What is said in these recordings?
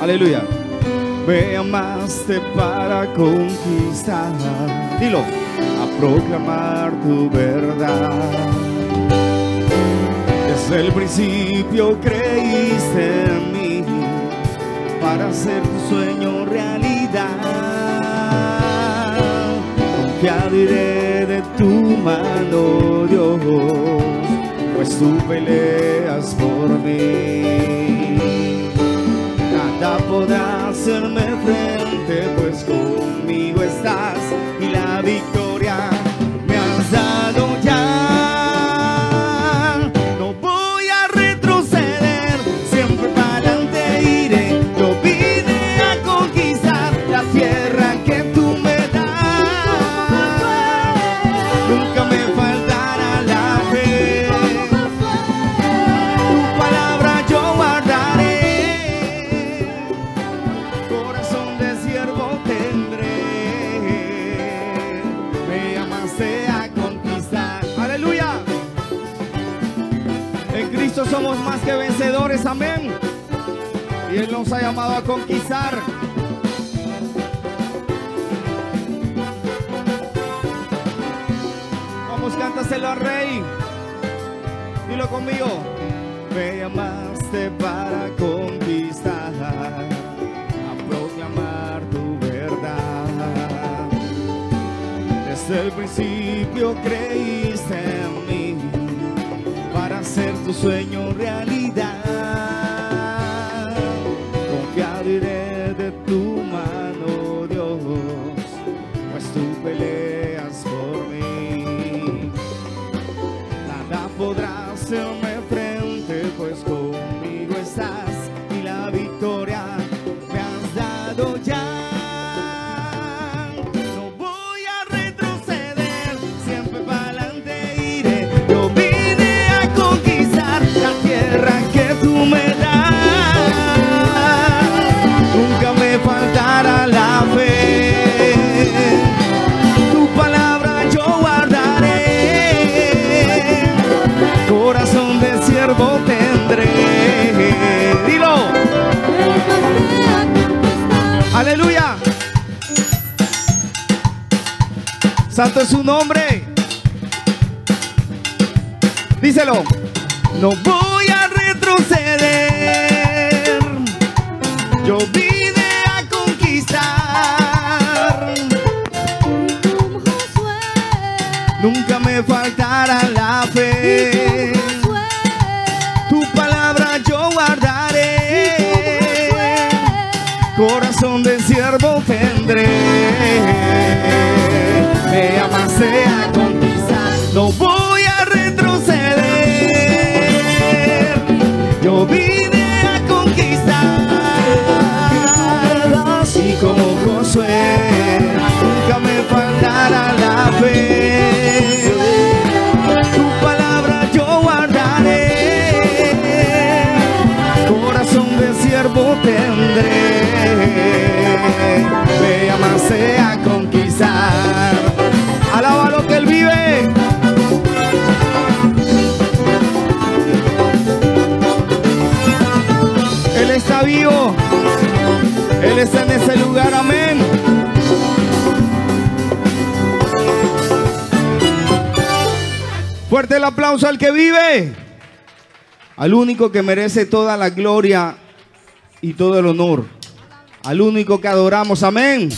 Aleluya. Me amaste para conquistar. Dilo. A proclamar tu verdad. Desde el principio creíste en mí para hacer tu sueño realidad. Confiaré de tu mano, Dios, pues tú peleas por mí. Nada podrá hacerme frente, pues conmigo estás y la victoria me has dado ya. No voy a retroceder, siempre para adelante iré. Yo vine a conquistar la tierra que tú me das. Nunca me faltará la fe. Tu palabra yo guardaré. Corazón de siervo tendré. Me llamaste a conquistar. Aleluya. En Cristo somos más que vencedores, amén. Y Él nos ha llamado a conquistar. Vamos, cántaselo al Rey. Dilo conmigo. Me llamaste para conquistar, a proclamar tu verdad. Desde el principio creíste en mí para hacer tu sueño realidad. Confiaré de tu mano, Dios, pues tú peleas por mí. Nada podrá hacerme frente, pues conmigo estás y la victoria me has dado ya. No voy a retroceder, siempre para adelante iré. Yo vine a conquistar la tierra que tú me das. Nunca me faltará la fe. Tu palabra yo guardaré. Corazón de siervo tendré. Dilo. Aleluya. Santo es su nombre. Díselo. No voy a retroceder. Yo vine a conquistar. Nunca me faltará la fe. Tu palabra yo guardaré. Corazón de siervo tendré. Me llamaste a conquistar. No voy a retroceder. Yo vine a conquistar. Así como Josué, nunca me faltará la fe. Tu palabra yo guardaré. Corazón de siervo tendré. Me llamaste a conquistar. Alaba lo que Él vive. Él está vivo. Él está en ese lugar, amén. Fuerte el aplauso al que vive, al único que merece toda la gloria y todo el honor, al único que adoramos, amén.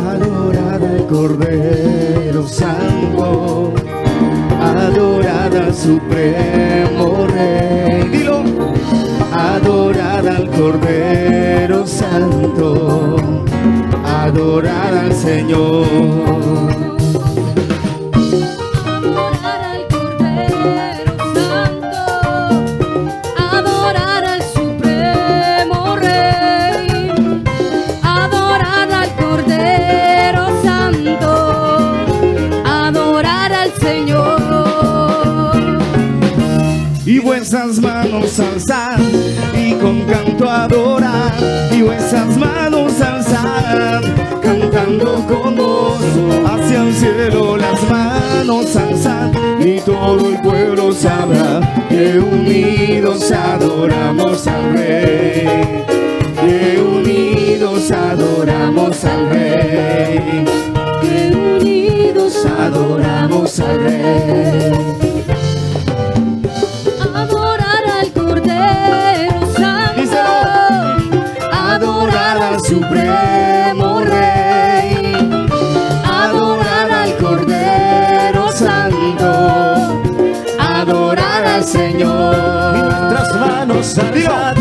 Adorad al Cordero Santo, adorad al Supremo Rey. Dilo. Adorad al Cordero Santo, adorad al Señor. Adorar al Cordero Santo, adorar al Supremo Rey, adorar al Cordero Santo, adorar al Señor. Y vuestras manos alzad y con canto adorar, y vuestras manos alzad cantando con gozo hacia el cielo, las manos alzad y todo el pueblo sabrá que unidos adoramos al Rey, que unidos adoramos al Rey, que unidos adoramos al Rey. Adorar al Cordero Santo, adorar al Supremo Rey, adorar al Cordero Santo, adorar al Señor. Y nuestras manos alzad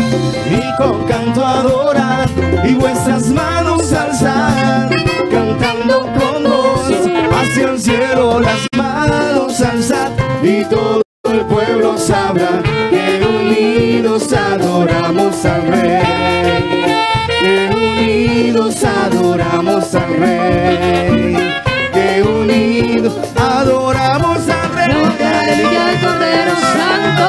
y con canto adorar, y vuestras manos alzad, cantando con gozo hacia el cielo, las manos alzad y todo el pueblo sabrá que unidos adoramos al Rey, que unidos adoramos al Rey, que unidos adoramos al Rey. gloria, aleluya al Cordero Santo,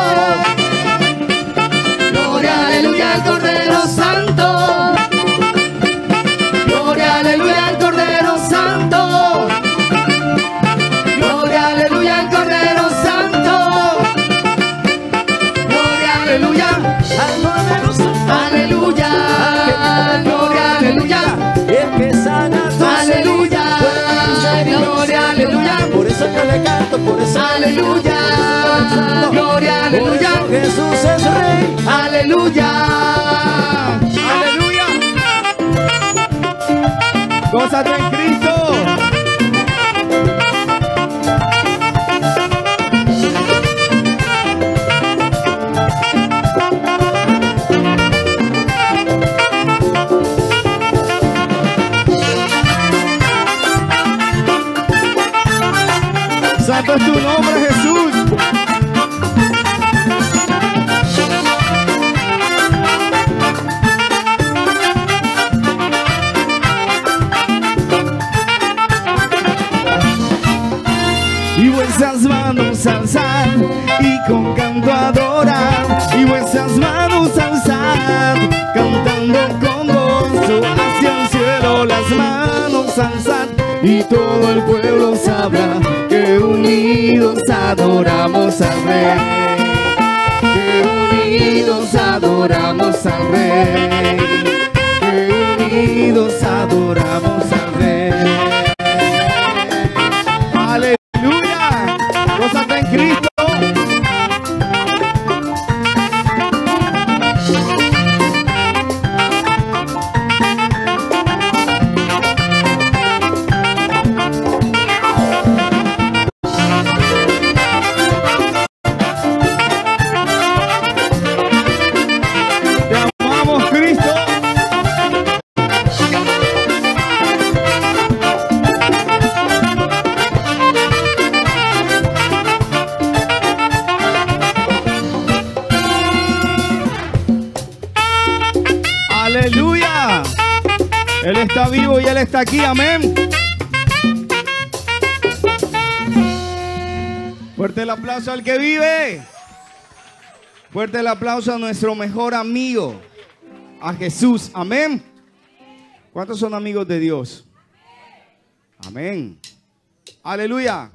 gloria, aleluya al Cordero Santo, gloria, aleluya al Cordero Santo, gloria, aleluya al Cordero Santo, gloria, aleluya Al Cordero Santo, aleluya, gloria, aleluya, el que sana tus aleluya, gloria, aleluya, por eso yo le canto, por eso aleluya, gloria, aleluya, Jesús es Rey. aleluya, Aleluya. Gózate en Cristo. Santo es tu nombre, Jesús. Y vuestras manos alzad y con canto adorar, y vuestras manos alzad, cantando con gozo hacia el cielo, las manos alzad y todo el pueblo sabrá que unidos adoramos al Rey, que unidos adoramos al Rey, que unidos adoramos al Rey. Aleluya, gózate en Cristo. Te amamos, Cristo. Aleluya. Él está vivo y Él está aquí. Amén. Fuerte el aplauso al que vive. Fuerte el aplauso a nuestro mejor amigo, a Jesús. Amén. ¿Cuántos son amigos de Dios? Amén. Aleluya.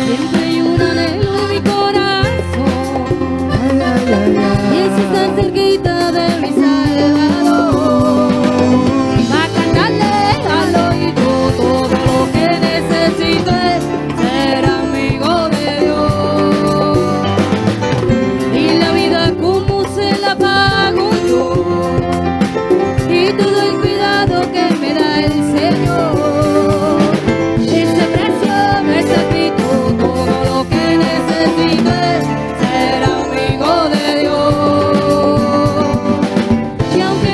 siempre hay un anhelo en mi corazón, y es estar cerquita de mi Salvador, va a cantarle al oído todo lo que necesito es ser amigo de Dios, y la vida como se la pago yo, y todo el cuidado que me da el Señor, ese precio me sacrificó, todo lo que necesito es ser amigo de Dios. Y aunque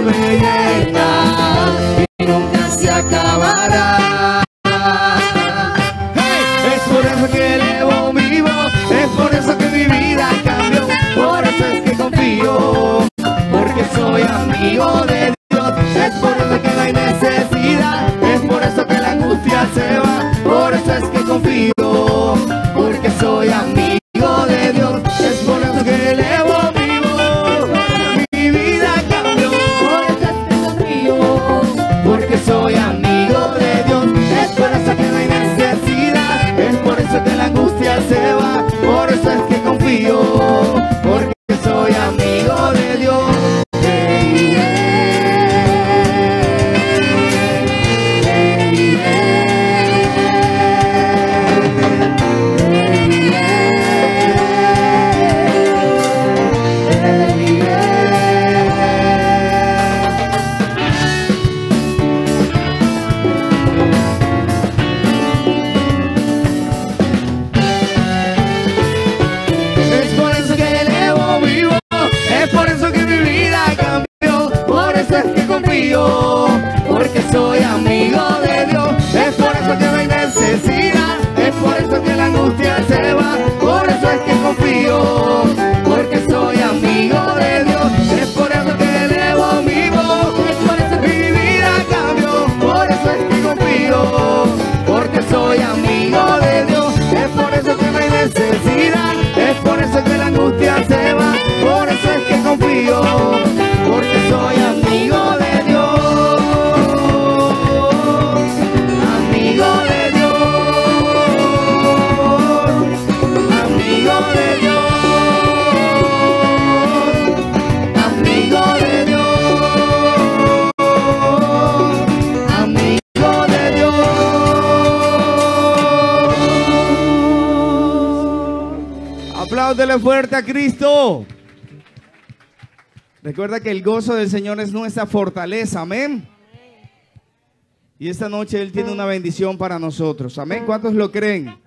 me llena y nunca se acabará. Hey, es por eso que elevo mi voz, es por eso que mi vida cambió, por eso es que confío, porque soy amigo de Dios. Es por eso que no hay necesidad, es por eso que la angustia se va, por eso es que confío, porque soy amigo de Dios. Es por eso que elevo mi voz, mi vida cambió, por eso es que confío, porque soy amigo de Dios. Es por eso que no hay necesidad, es por eso que la angustia se va, por eso es que confío, porque soy amigo de Dios. Porque soy amigo de Dios, es por eso que no hay necesidad, es por eso que la angustia se va, por eso es que confío, porque soy amigo de Dios, es por eso que elevo mi voz, es por eso que mi vida cambió, por eso es que confío, porque soy amigo de Dios, es por eso que no hay necesidad, es por eso que la angustia se va, por eso es que confío, porque soy amigo de Dios. Apláudele fuerte a Cristo. Recuerda que el gozo del Señor es nuestra fortaleza, amén. Y esta noche Él tiene una bendición para nosotros, amén. ¿Cuántos lo creen?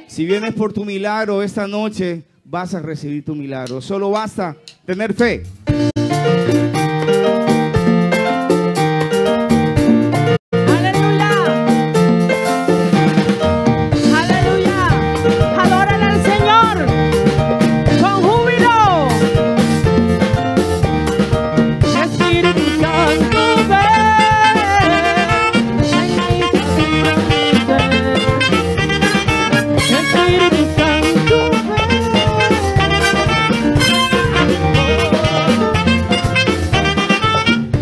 Si vienes por tu milagro esta noche, vas a recibir tu milagro. Solo basta tener fe.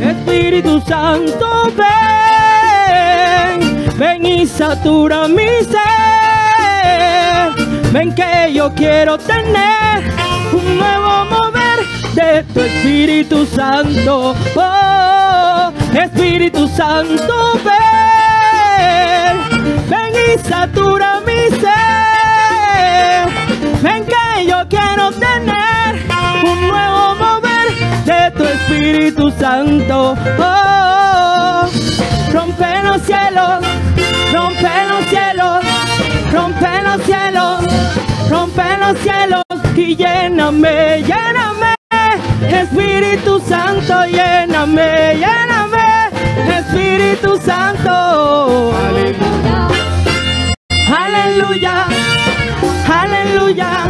Espíritu Santo, ven y satura mi ser. Ven que yo quiero tener un nuevo mover de tu Espíritu Santo. Oh, Espíritu Santo, ven y satura mi ser. Ven que yo quiero tener un nuevo mover de tu Espíritu Santo. Oh, rompe los cielos, rompe los cielos, rompe los cielos, rompe los cielos y lléname, lléname, Espíritu Santo, lléname, lléname, Espíritu Santo. Aleluya, aleluya,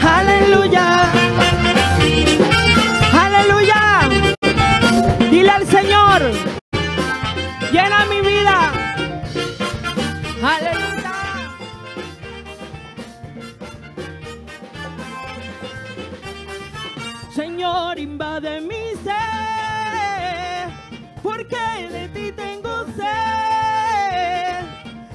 aleluya, aleluya. Dile al Señor, llena mi vida. Aleluya. Señor, invade mi ser, porque de ti tengo sed.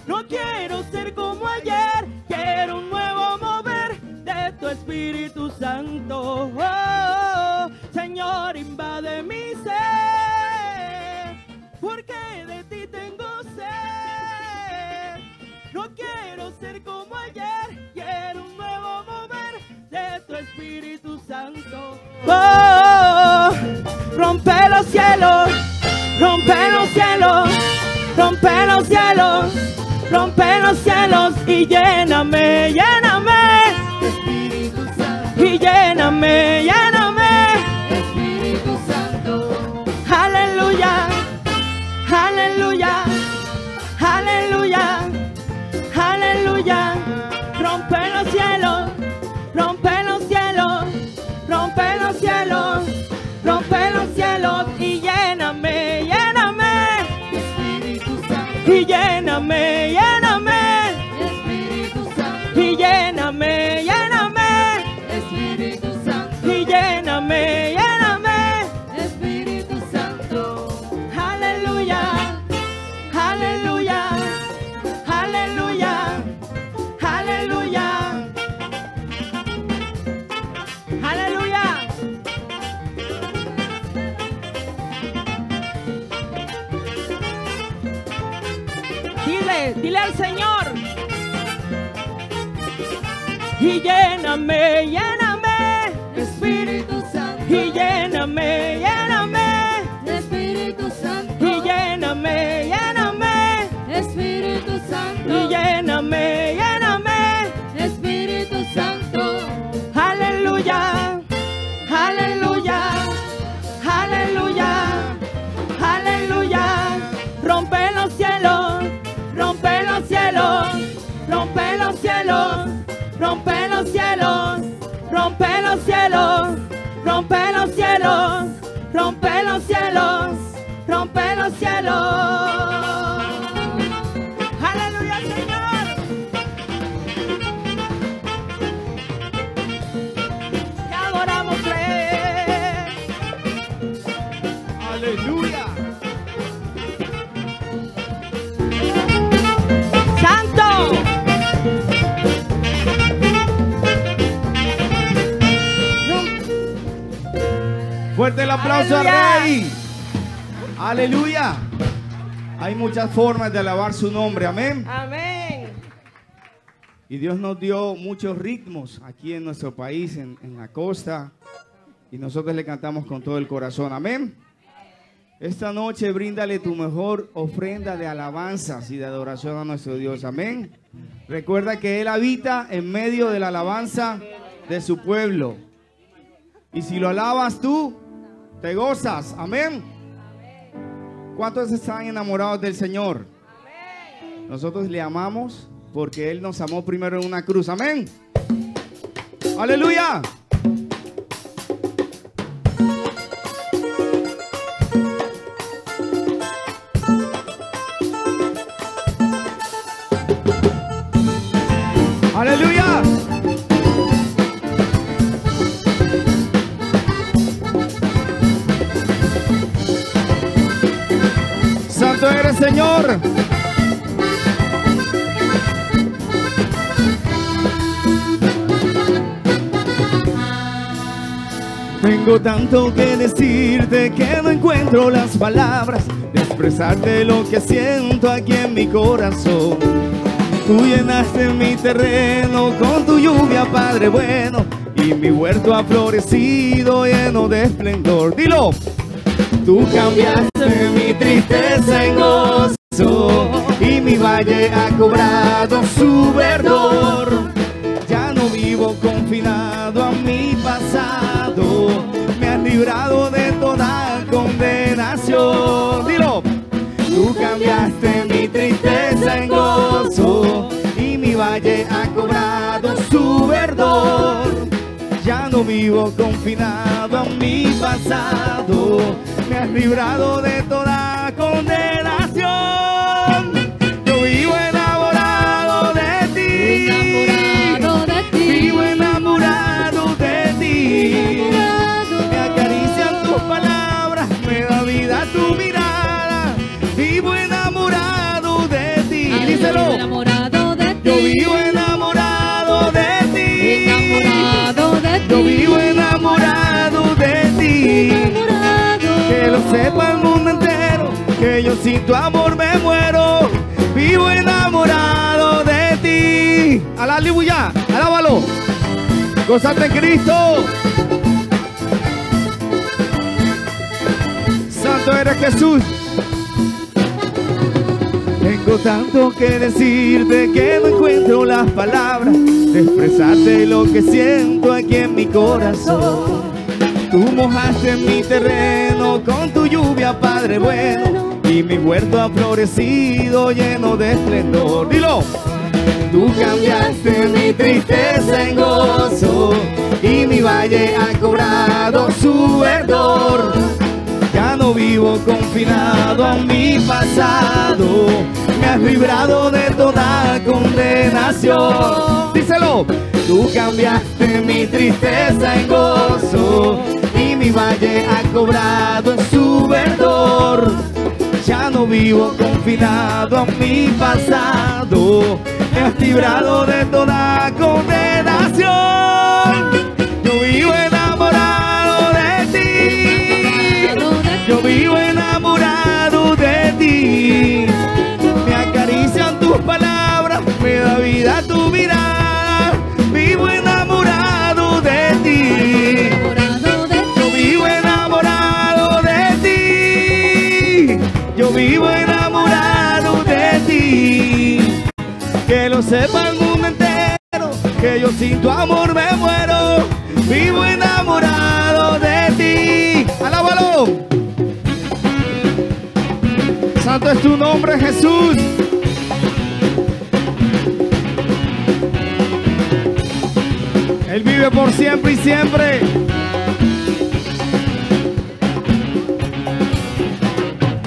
No quiero ser como ayer, quiero un nuevo mover de tu Espíritu Santo. Oh, Señor, invade mi ser, porque de ti tengo sed. No quiero ser como ayer, quiero un nuevo mover de tu Espíritu Santo. Oh, rompe los cielos, rompe los cielos, rompe los cielos, rompe los cielos y lléname, lléname, Espíritu Santo, y lléname, lléname, Espíritu Santo, los cielos, rompe los cielos y lléname, lléname. Espíritu Santo, Y lléname, lléname. Espíritu Santo, Y lléname, lléname. Espíritu Santo, Y lléname, lléname. Espíritu Santo. Aleluya, aleluya, aleluya, aleluya, aleluya. Dile al Señor. Y lléname, lléname. Espíritu Santo, Y lléname, lléname. Espíritu Santo, Y lléname, lléname. Espíritu Santo, Y lléname, lléname. Espíritu Santo, Aleluya, aleluya, aleluya, aleluya. Rompe los cielos, rompe los cielos, rompe los cielos, rompe los cielos, rompe los cielos, rompe los cielos, rompe los cielos, rompe los cielos. Aleluya, Señor. Te adoramos, Rey. aleluya. Santo. Fuerte el aplauso Aleluya. al Rey. Aleluya. Hay muchas formas de alabar su nombre, amén. Amén. Y Dios nos dio muchos ritmos aquí en nuestro país, en la costa. Y nosotros le cantamos con todo el corazón, amén. Esta noche bríndale tu mejor ofrenda de alabanzas y de adoración a nuestro Dios, amén. Recuerda que Él habita en medio de la alabanza de su pueblo. Y si lo alabas tú, te gozas, amén. ¿Cuántos están enamorados del Señor? Nosotros le amamos porque Él nos amó primero en una cruz, amén. Aleluya. Aleluya. Santo eres, Señor. Tengo tanto que decirte que no encuentro las palabras de expresarte lo que siento aquí en mi corazón. Tú llenaste mi terreno con tu lluvia, Padre bueno, y mi huerto ha florecido lleno de esplendor. Dilo. Tú cambiaste mi tristeza en gozo y mi valle ha cobrado su verdor. Ya no vivo confinado a mi pasado, me has librado de toda condenación. Dilo. Tú cambiaste mi tristeza en gozo y mi valle ha cobrado su verdor. Ya no vivo confinado a mi pasado, me has librado de toda condenación. Yo vivo enamorado de ti, enamorado de ti, vivo enamorado de ti. Me acarician tus palabras, me da vida tu mirada. Vivo enamorado de ti. Díselo. enamorado de ti, Yo vivo enamorado de ti. enamorado de ti, Yo vivo enamorado de ti. enamorado. Que lo sepa el mundo entero, que yo sin tu amor me muero. Vivo enamorado de ti. Aleluya, alábalo. Gózate en Cristo. Santo eres Jesús. Tengo tanto que decirte que no encuentro las palabras de expresarte lo que siento aquí en mi corazón. Tú mojaste mi terreno con tu lluvia, Padre bueno, y mi huerto ha florecido lleno de esplendor. Dilo. Tú cambiaste mi tristeza en gozo y mi valle ha cobrado su verdor. Ya no vivo confinado a mi pasado, me has librado de toda condenación. Díselo. Tú cambiaste mi tristeza en gozo y mi valle ha cobrado en su verdor. Ya no vivo confinado a mi pasado, me has librado de toda condenación. Yo vivo enamorado de ti, yo vivo enamorado de ti. Me acarician tus palabras, me da vida tu mirada. Vivo enamorado de ti, yo vivo enamorado de ti, yo vivo enamorado de ti. Que lo sepa el mundo entero, que yo sin tu amor me muero. Vivo enamorado de ti. ¡Alábalo! Santo es tu nombre, Jesús. Él vive por siempre y siempre.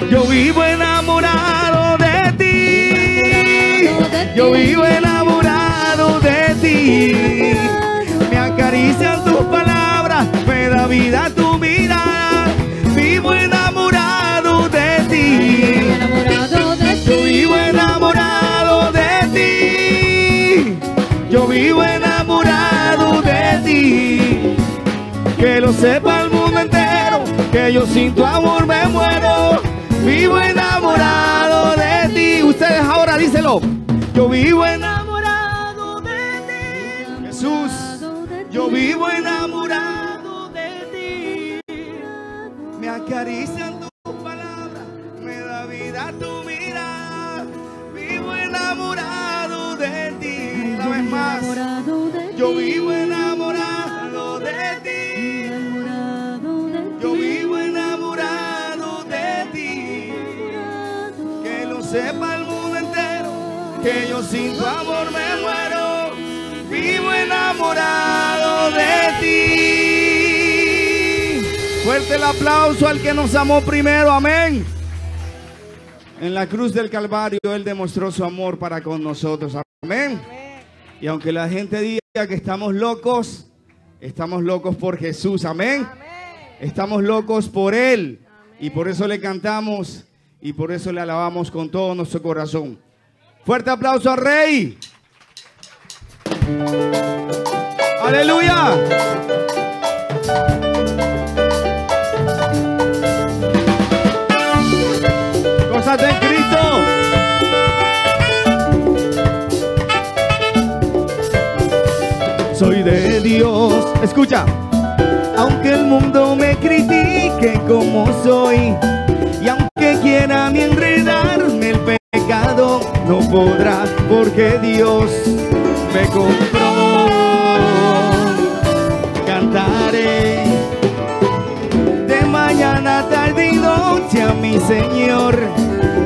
Yo vivo enamorado de ti, yo vivo enamorado de ti. Me acarician tus palabras, me da vida tu mirada. Vivo enamorado de ti, yo vivo enamorado de ti, yo vivo enamorado de ti. Que lo sepa el mundo entero, que yo sin tu amor me muero. Vivo enamorado de ti. Ustedes ahora díselo. Yo vivo enamorado de ti, Jesús. Yo vivo enamorado de ti. Me acarician tus palabras, me da vida tu mirada. Vivo enamorado de ti. Una vez más. Yo vivo enamorado de ti. Yo vivo enamorado de ti. Que lo sepa el mundo entero, que yo sin tu amor me muero. Vivo enamorado de ti. Fuerte el aplauso al que nos amó primero. Amén. En la cruz del Calvario Él demostró su amor para con nosotros. Amén. Y aunque la gente diga que estamos locos por Jesús. Amén. Estamos locos por Él. Y por eso le cantamos y por eso le alabamos con todo nuestro corazón. Fuerte aplauso al Rey. Aleluya. Gózate en Cristo. Soy de Dios. Escucha. Aunque el mundo me critique como soy, y aunque quiera a mí enredarme el pecado, no podrá, porque Dios me compró. Cantaré de mañana, tarde y noche a mi Señor,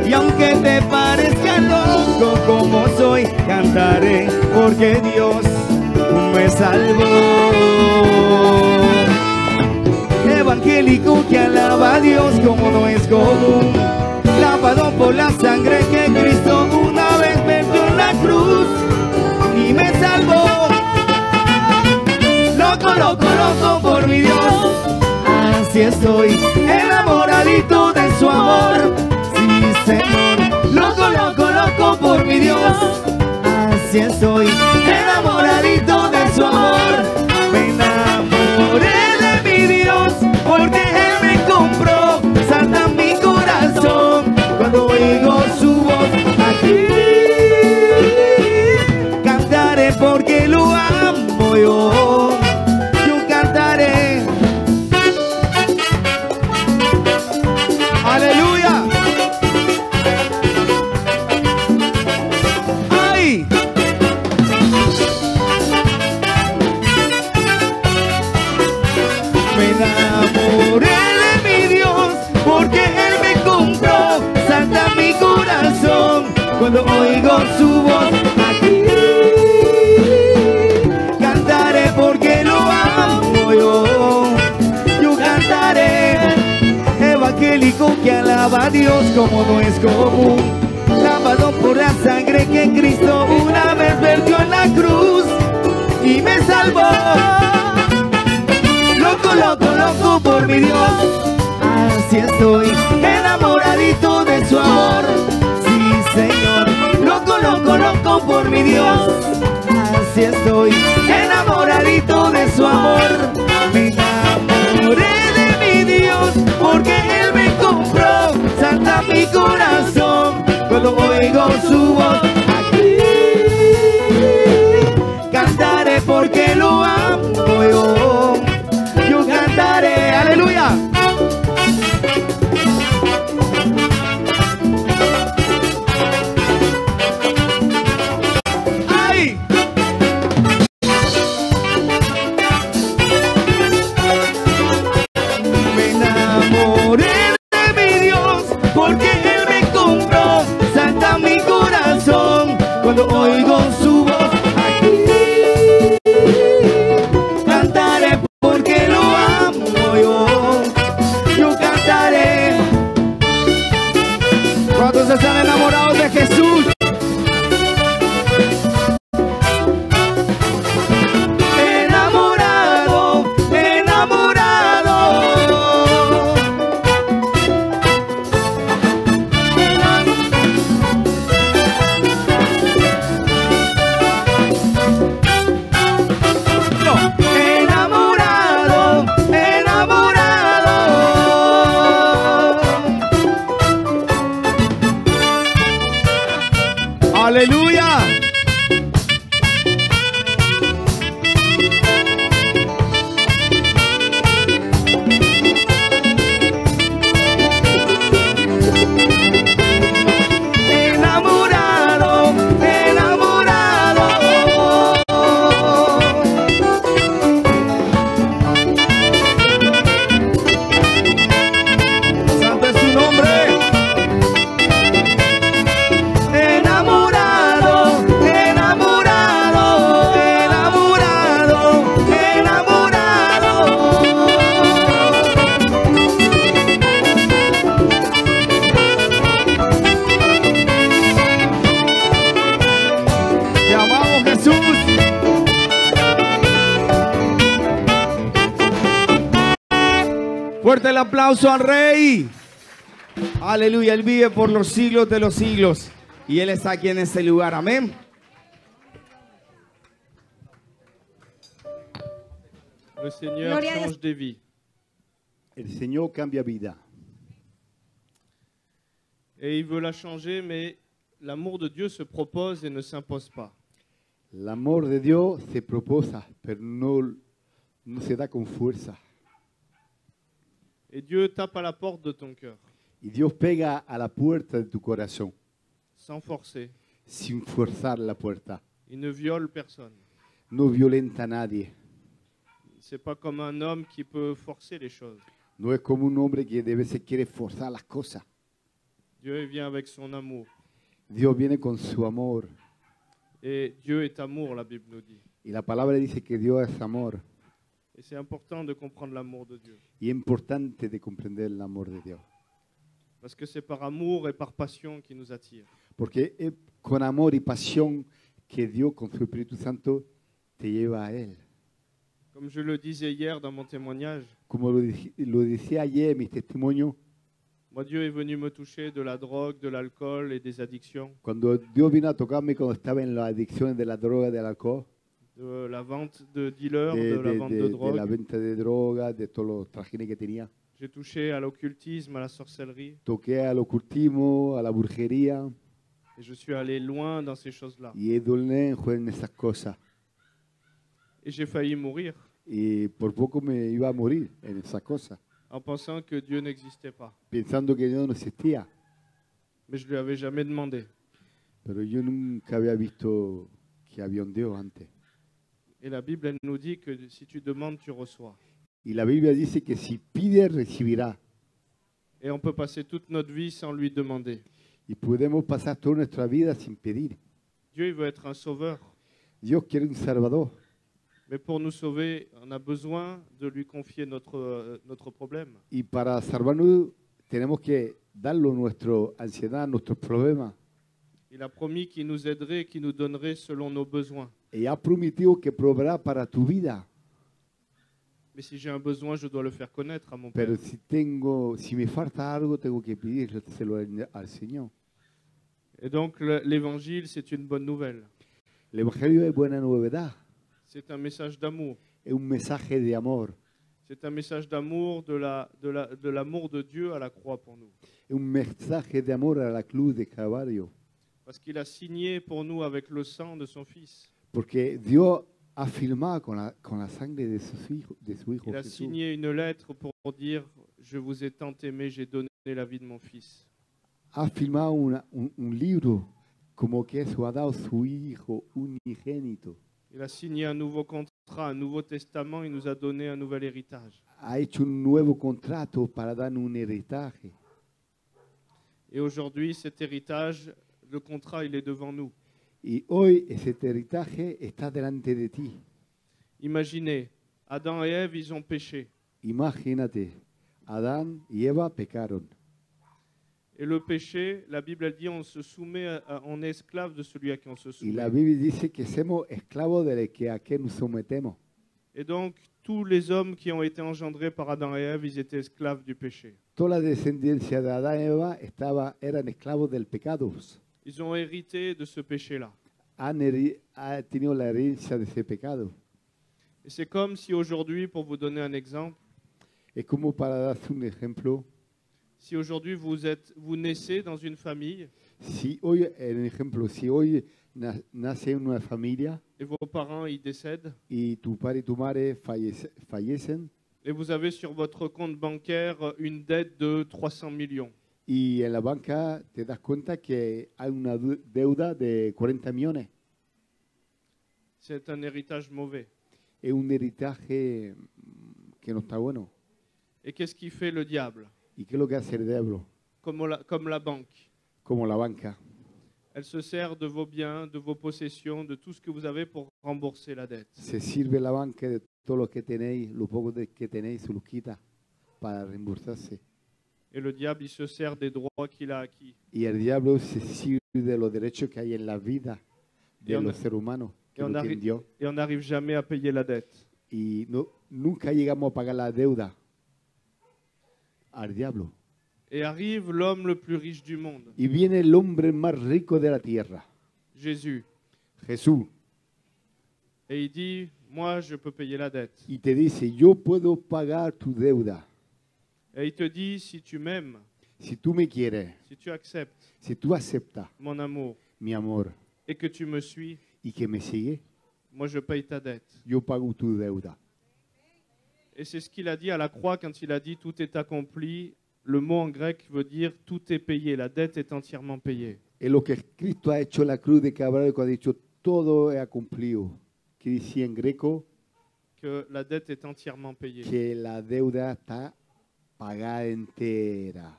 y aunque te parezca loco como soy, cantaré porque Dios me salvó. Evangélico que alaba a Dios como no es común, lavado por la sangre que Cristo una vez vertió en la cruz y me salvó. Loco, loco, loco por mi Dios, así estoy, enamoradito de su amor. Sí, Señor, loco, loco, loco por mi Dios, así estoy, enamoradito de su amor. Me enamoré de mi Dios porque Él me compró, salta mi corazón cuando oigo su voz aquí. Cantaré porque lo amo yo, yo cantaré. Aleluya. ¡Ay! Me enamoré de mi Dios porque Él me compró, salta mi corazón cuando oigo su voz aquí. Cantaré porque lo amo alaba a Dios como no es común, lavado por la sangre que Cristo una vez vertió en la cruz y me salvó. Loco, loco, loco por mi Dios, así estoy, enamoradito de su amor. Sí, Señor, loco, loco, loco por mi Dios, así estoy, enamoradito de su amor. Me enamoré de mi Dios porque Él me compró, salta mi corazón cuando oigo su voz. Aquí cantaré porque lo amo yo cantaré, aleluya. ¡Ay! Me enamoré de mi Dios porque Él me compró, salta mi corazón cuando oigo su voz. Aquí cantaré porque lo amo yo cantaré. ¿Cuántos están enamorados de Jesús? Enamorado, enamorado. Enamorado, enamorado. Aleluya. Enamorado, enamorado. Santo es su nombre. Enamorado, enamorado, enamorado, enamorado. Te amamos, Jesús. Fuerte el aplauso al Rey. Aleluya, Él vive por los siglos de los siglos y Él está aquí en este lugar. Amén. Le Seigneur Gloria a Dios. change des vies. El Señor cambia vida Et il veut la changer, mais l'amour de Dieu se propose et ne s'impose pas. el amor de Dios se proposa, pero no se da con fuerza. Et Dieu tape à la porte de ton cœur, Y Dios pega a la puerta de tu corazón sans forcer. sin forzar la puerta. Il ne viole personne. No violenta a nadie. C'est pas comme un homme qui peut forcer les choses. No es como un hombre que de veces quiere forzar las cosas. Dieu il vient avec son amour. Dios viene con su amor. Et Dieu est amour, la Bible nous dit. Y la palabra dice que Dios es amor. Et c'est important de comprendre l'amour de Dieu. Y es importante de comprender el amor de Dios. Parce que c'est par amour et par passion qu'il nous attire. Porque es con amor y pasión que Dios con su Espíritu Santo te lleva a Él. Comme je le disais hier dans mon témoignage, Como lo decía ayer en mi testimonio, moi Dieu est venu me toucher de la drogue, de l'alcool et des addictions, cuando Dios vino a tocarme cuando estaba en las adicciones de la droga, del alcohol, de la vente de dealers, de la vente de de drogue. la venta de droga, de todos los trajines que tenía. J'ai touché à l'occultisme, à la sorcellerie, Toqué al ocultismo, a la brujería et je suis allé loin dans ces choses-là. y he lejos en esas cosas. Et j'ai failli mourir Y por poco me iba a morir en esas cosas, en pensant que Dieu n'existait pas. pensando que Dios no existía. Mais je lui avais jamais demandé. Pero yo nunca había visto que había un Dios antes. Et la Bible, elle nous dit que si tu demandes, tu reçois. Y la Biblia dice que si pide, recibirá. Et on peut passer toute notre vie sans lui demander. Y podemos pasar toda nuestra vida sin pedir. Dieu, il veut être un sauveur. Dios quiere un Salvador. Mais pour nous sauver, on a besoin de lui confier notre problème. Y para salvarnos tenemos que darlo nuestra ansiedad, nuestros problemas. Il a promis qu'il nous aiderait, qu'il nous donnerait selon nos besoins. Y ha prometido que proveerá para tu vida. Mais si j'ai un besoin, je dois le faire connaître à mon Père. Pero si me falta algo, tengo que pedírselo al Señor. Et donc l'évangile, c'est une bonne nouvelle. El Evangelio es buena novedad, C'est un message d'amour. es un mensaje de amor, C'est un message d'amour de l'amour de Dieu à la croix pour nous. es un mensaje de amor a la cruz de Calvario. Parce qu'il a signé pour nous avec le sang de son Fils. Porque Dios ha firmado con la sangre de su Hijo Il a Jesús. signé une lettre pour dire « Je vous ai tant aimé, j'ai donné la vie de mon Fils Ha firmado un libro como que eso ha dado su Hijo unigénito. ». Il a signé un nouveau contrat, un nouveau testament, il nous a donné un nouvel héritage. Ha hecho un nuevo contrato para dar un heritaje. Et aujourd'hui, cet héritage, le contrat, il est devant nous. Y hoy ese heritaje está delante de ti. Imaginez, Adam et Ève, ils ont péché. Imagínate, Adán y Eva pecaron. Et le péché, la Bible elle dit, on se soumet, on est esclave de celui à qui on se Y la soumet. Biblia dice que somos esclavos de que a que nos sometemos. Et donc, tous les hommes qui ont été engendrés par Adam et Ève, ils étaient esclaves du péché. Toda la descendencia de Adán y Eva eran esclavos del pecado. Ils ont hérité de ce péché-là. Ha tenido la herencia de ese pecado. Et c'est comme si aujourd'hui, pour vous donner un exemple, Es como para darse un ejemplo. si aujourd'hui vous naissez dans une famille Si hoy, en ejemplo, si hoy nace en una familia et vos parents ils décèdent, y tu padre y tu madre fallecen et vous avez sur votre compte bancaire une dette de 300 millions. y en la banca te das cuenta que hay una deuda de 40 millones. C'est un héritage mauvais. Es un heritaje que no está bueno. Et qu'est-ce qui fait le diable? ¿Y qué es lo que hace el diablo? Comme la banque. Como la banca. Elle se sert de vos biens, de vos possessions, de tout ce que vous avez pour rembourser la dette. Se sirve la banca de todo lo que tenéis, lo poco que tenéis, se los quita para reembolsarse. Et le diable, il se sert des droits qu'il a acquis. Y el diablo se sirve de los derechos que hay en la vida Y de on- los seres humanos que y on no arri- tienen Dios. Et on n'arrive jamais à payer la dette. Y nunca llegamos a pagar la deuda al diablo. Et arrive l'homme le plus riche du monde, Y viene el hombre más rico de la tierra, Jésus. Jesús, Et il dit, moi, je peux payer la dette. y te dice, yo puedo pagar tu deuda. Et il te dit, si tu m'aimes, Si tú me quieres, si tu acceptes si tú aceptas mon amour mi amor et que tu me suis, y que me sigues, moi, je paye ta dette. yo pago tu deuda. Et c'est ce qu'il a dit à la croix quand il a dit, tout est accompli. Le mot en grec veut dire, tout est payé. La dette est entièrement payée. Es lo que Cristo ha hecho en la cruz de Calvario cuando ha dicho, todo es cumplido. Que decía en greco Que la dette est entièrement payée. que la deuda está pagada entera.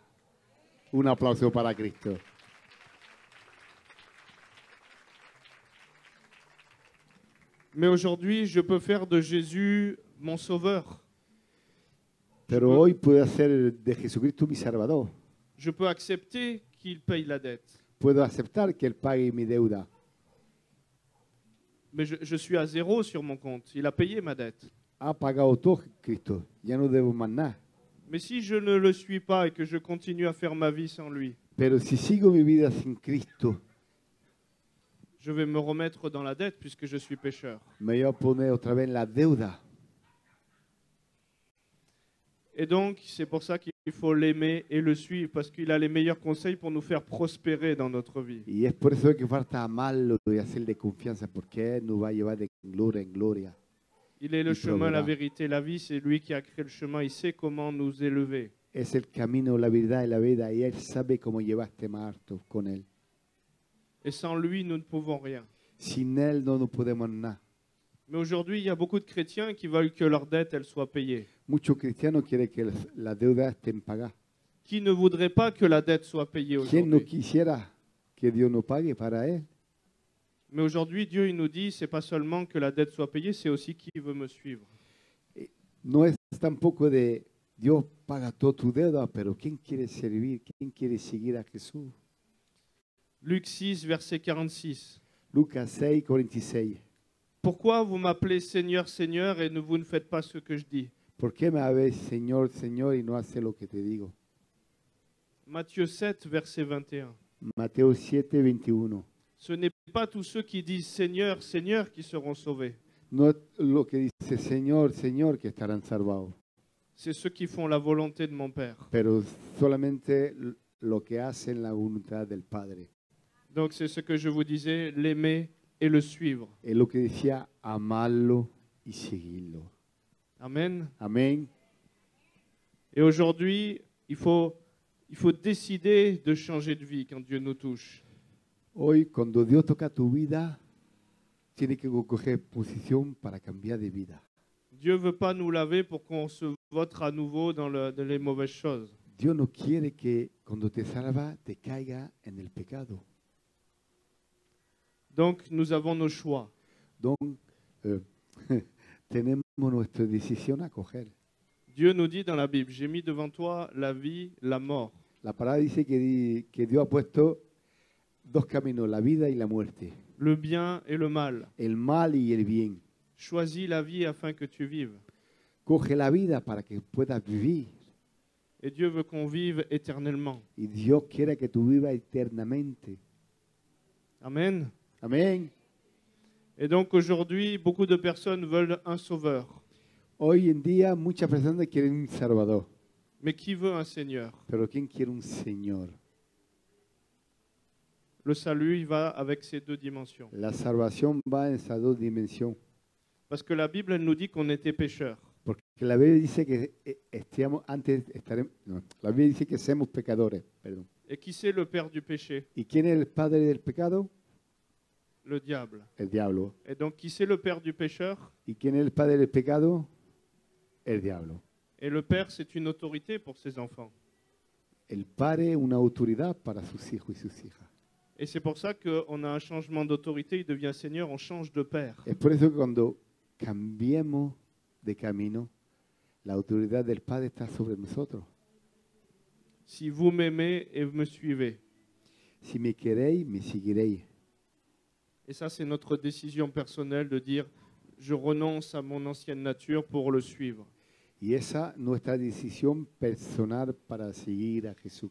Un aplauso para Cristo. Mais aujourd'hui, je peux faire de Jésus mon sauveur. Pero hoy puedo hacer de Jesucristo mi Salvador. Je peux accepter qu'il paye la dette. Puedo aceptar que Él pague mi deuda. Mais je suis à zéro sur mon compte. Il a payé ma dette. Ha pagado todo Cristo. Ya no debo más nada. Mais si je ne le suis pas et que je continue à faire ma vie sans lui, Pero si sigo mi vida sin Cristo, je vais me remettre dans la dette puisque je suis pécheur. me voy a poner otra vez en la deuda. Et donc, c'est pour ça qu'il faut l'aimer et le suivre parce qu'il a les meilleurs conseils pour nous faire prospérer dans notre vie. Y es por eso que falta amarlo y hacerle confianza, porque Él nos va a llevar de gloria en gloria. Il est le Il chemin, la proverá. vérité, la vie. C'est lui qui a créé le chemin. Il sait comment nous élever. Es el camino, la verdad y la vida, y Él sabe cómo llevarte más alto con Él. Et sans lui, nous ne pouvons rien. Sin Él no nos podemos nada. Mais aujourd'hui, il y a beaucoup de chrétiens qui veulent que leur dette, elle soit payée. Muchos cristianos quieren que la deuda estén pagadas. Qui ne voudrait pas que la dette soit payée ¿Quién no aujourd'hui? quisiera que Dios nos pague para Él? Mais aujourd'hui, Dieu, il nous dit, c'est pas seulement que la dette soit payée, c'est aussi qui veut me suivre. No es tampoco de Dios paga toda tu deuda, pero ¿quién quiere servir? ¿Quién quiere seguir a Jesús? Luc 6, verset 46. Lucas 6, 46. Pourquoi vous m'appelez Seigneur, Seigneur, et vous ne faites pas ce que je dis? ¿Por qué me habéis Señor, Señor y no hace lo que te digo? Matthieu 7, verset 21. Mateo 7, 21. Ce n'est pas tous ceux qui disent Seigneur, Seigneur qui seront sauvés. No es lo que dice Señor, Señor que estarán salvados, C'est ceux qui font la volonté de mon Père. pero solamente lo que hacen la voluntad del Padre. Donc c'est ce que je vous disais, l'aimer et le suivre. Es lo que decía, amarlo y seguirlo. Amen. Amén. Et aujourd'hui, il faut décider de changer de vie quand Dieu nous touche. Hoy, cuando Dios toca tu vida, tienes que coger posición para cambiar de vida. Dieu ne veut pas nous laver pour qu'on se vote à nouveau dans les mauvaises choses. Dios no quiere que cuando te salva te caiga en el pecado. Donc nous avons nos choix. Donc, tenemos nuestra decisión a coger. Dieu nous dit dans la Bible, j'ai mis devant toi la vie, la mort. La palabra dice que Dios ha puesto dos caminos, la vida y la muerte, Le bien et le mal. el mal y el bien. Choisis la vie afin que tu vives. Coge la vida para que puedas vivir. Et Dieu veut qu'on vive éternellement. Y Dios quiere que tú vivas eternamente. Amen. Amén. Et donc aujourd'hui, beaucoup de personnes veulent un sauveur. Hoy en día muchas personas quieren un Salvador, Mais qui veut un Seigneur? pero ¿quién quiere un Señor? Le salut, il va avec ces deux dimensions. La salvación va en esas dos dimensiones. Parce que la Bible, elle nous dit qu'on était pécheurs. Porque la Biblia dice que la Biblia dice que somos pecadores, perdón. Et qui c'est le père du péché? ¿Y quién es el padre del pecado? Le diable. El diablo. Et donc, qui c'est le père du pécheur? ¿Y quién es el padre del pecado? El diablo. Et le père, c'est une autorité pour ses enfants. El padre es una autoridad para sus hijos y sus hijas. Et c'est pour ça qu'on a un changement d'autorité, il devient Seigneur, on change de père. Es por eso que cuando cambiemos de camino, la autoridad del Padre está sobre nosotros. Si vous m'aimez et me suivez. Si me queréis, me seguiréis. Et ça, c'est notre décision personnelle de dire, je renonce à mon ancienne nature pour le suivre. Y esa es nuestra decisión personal para seguir a Jesús.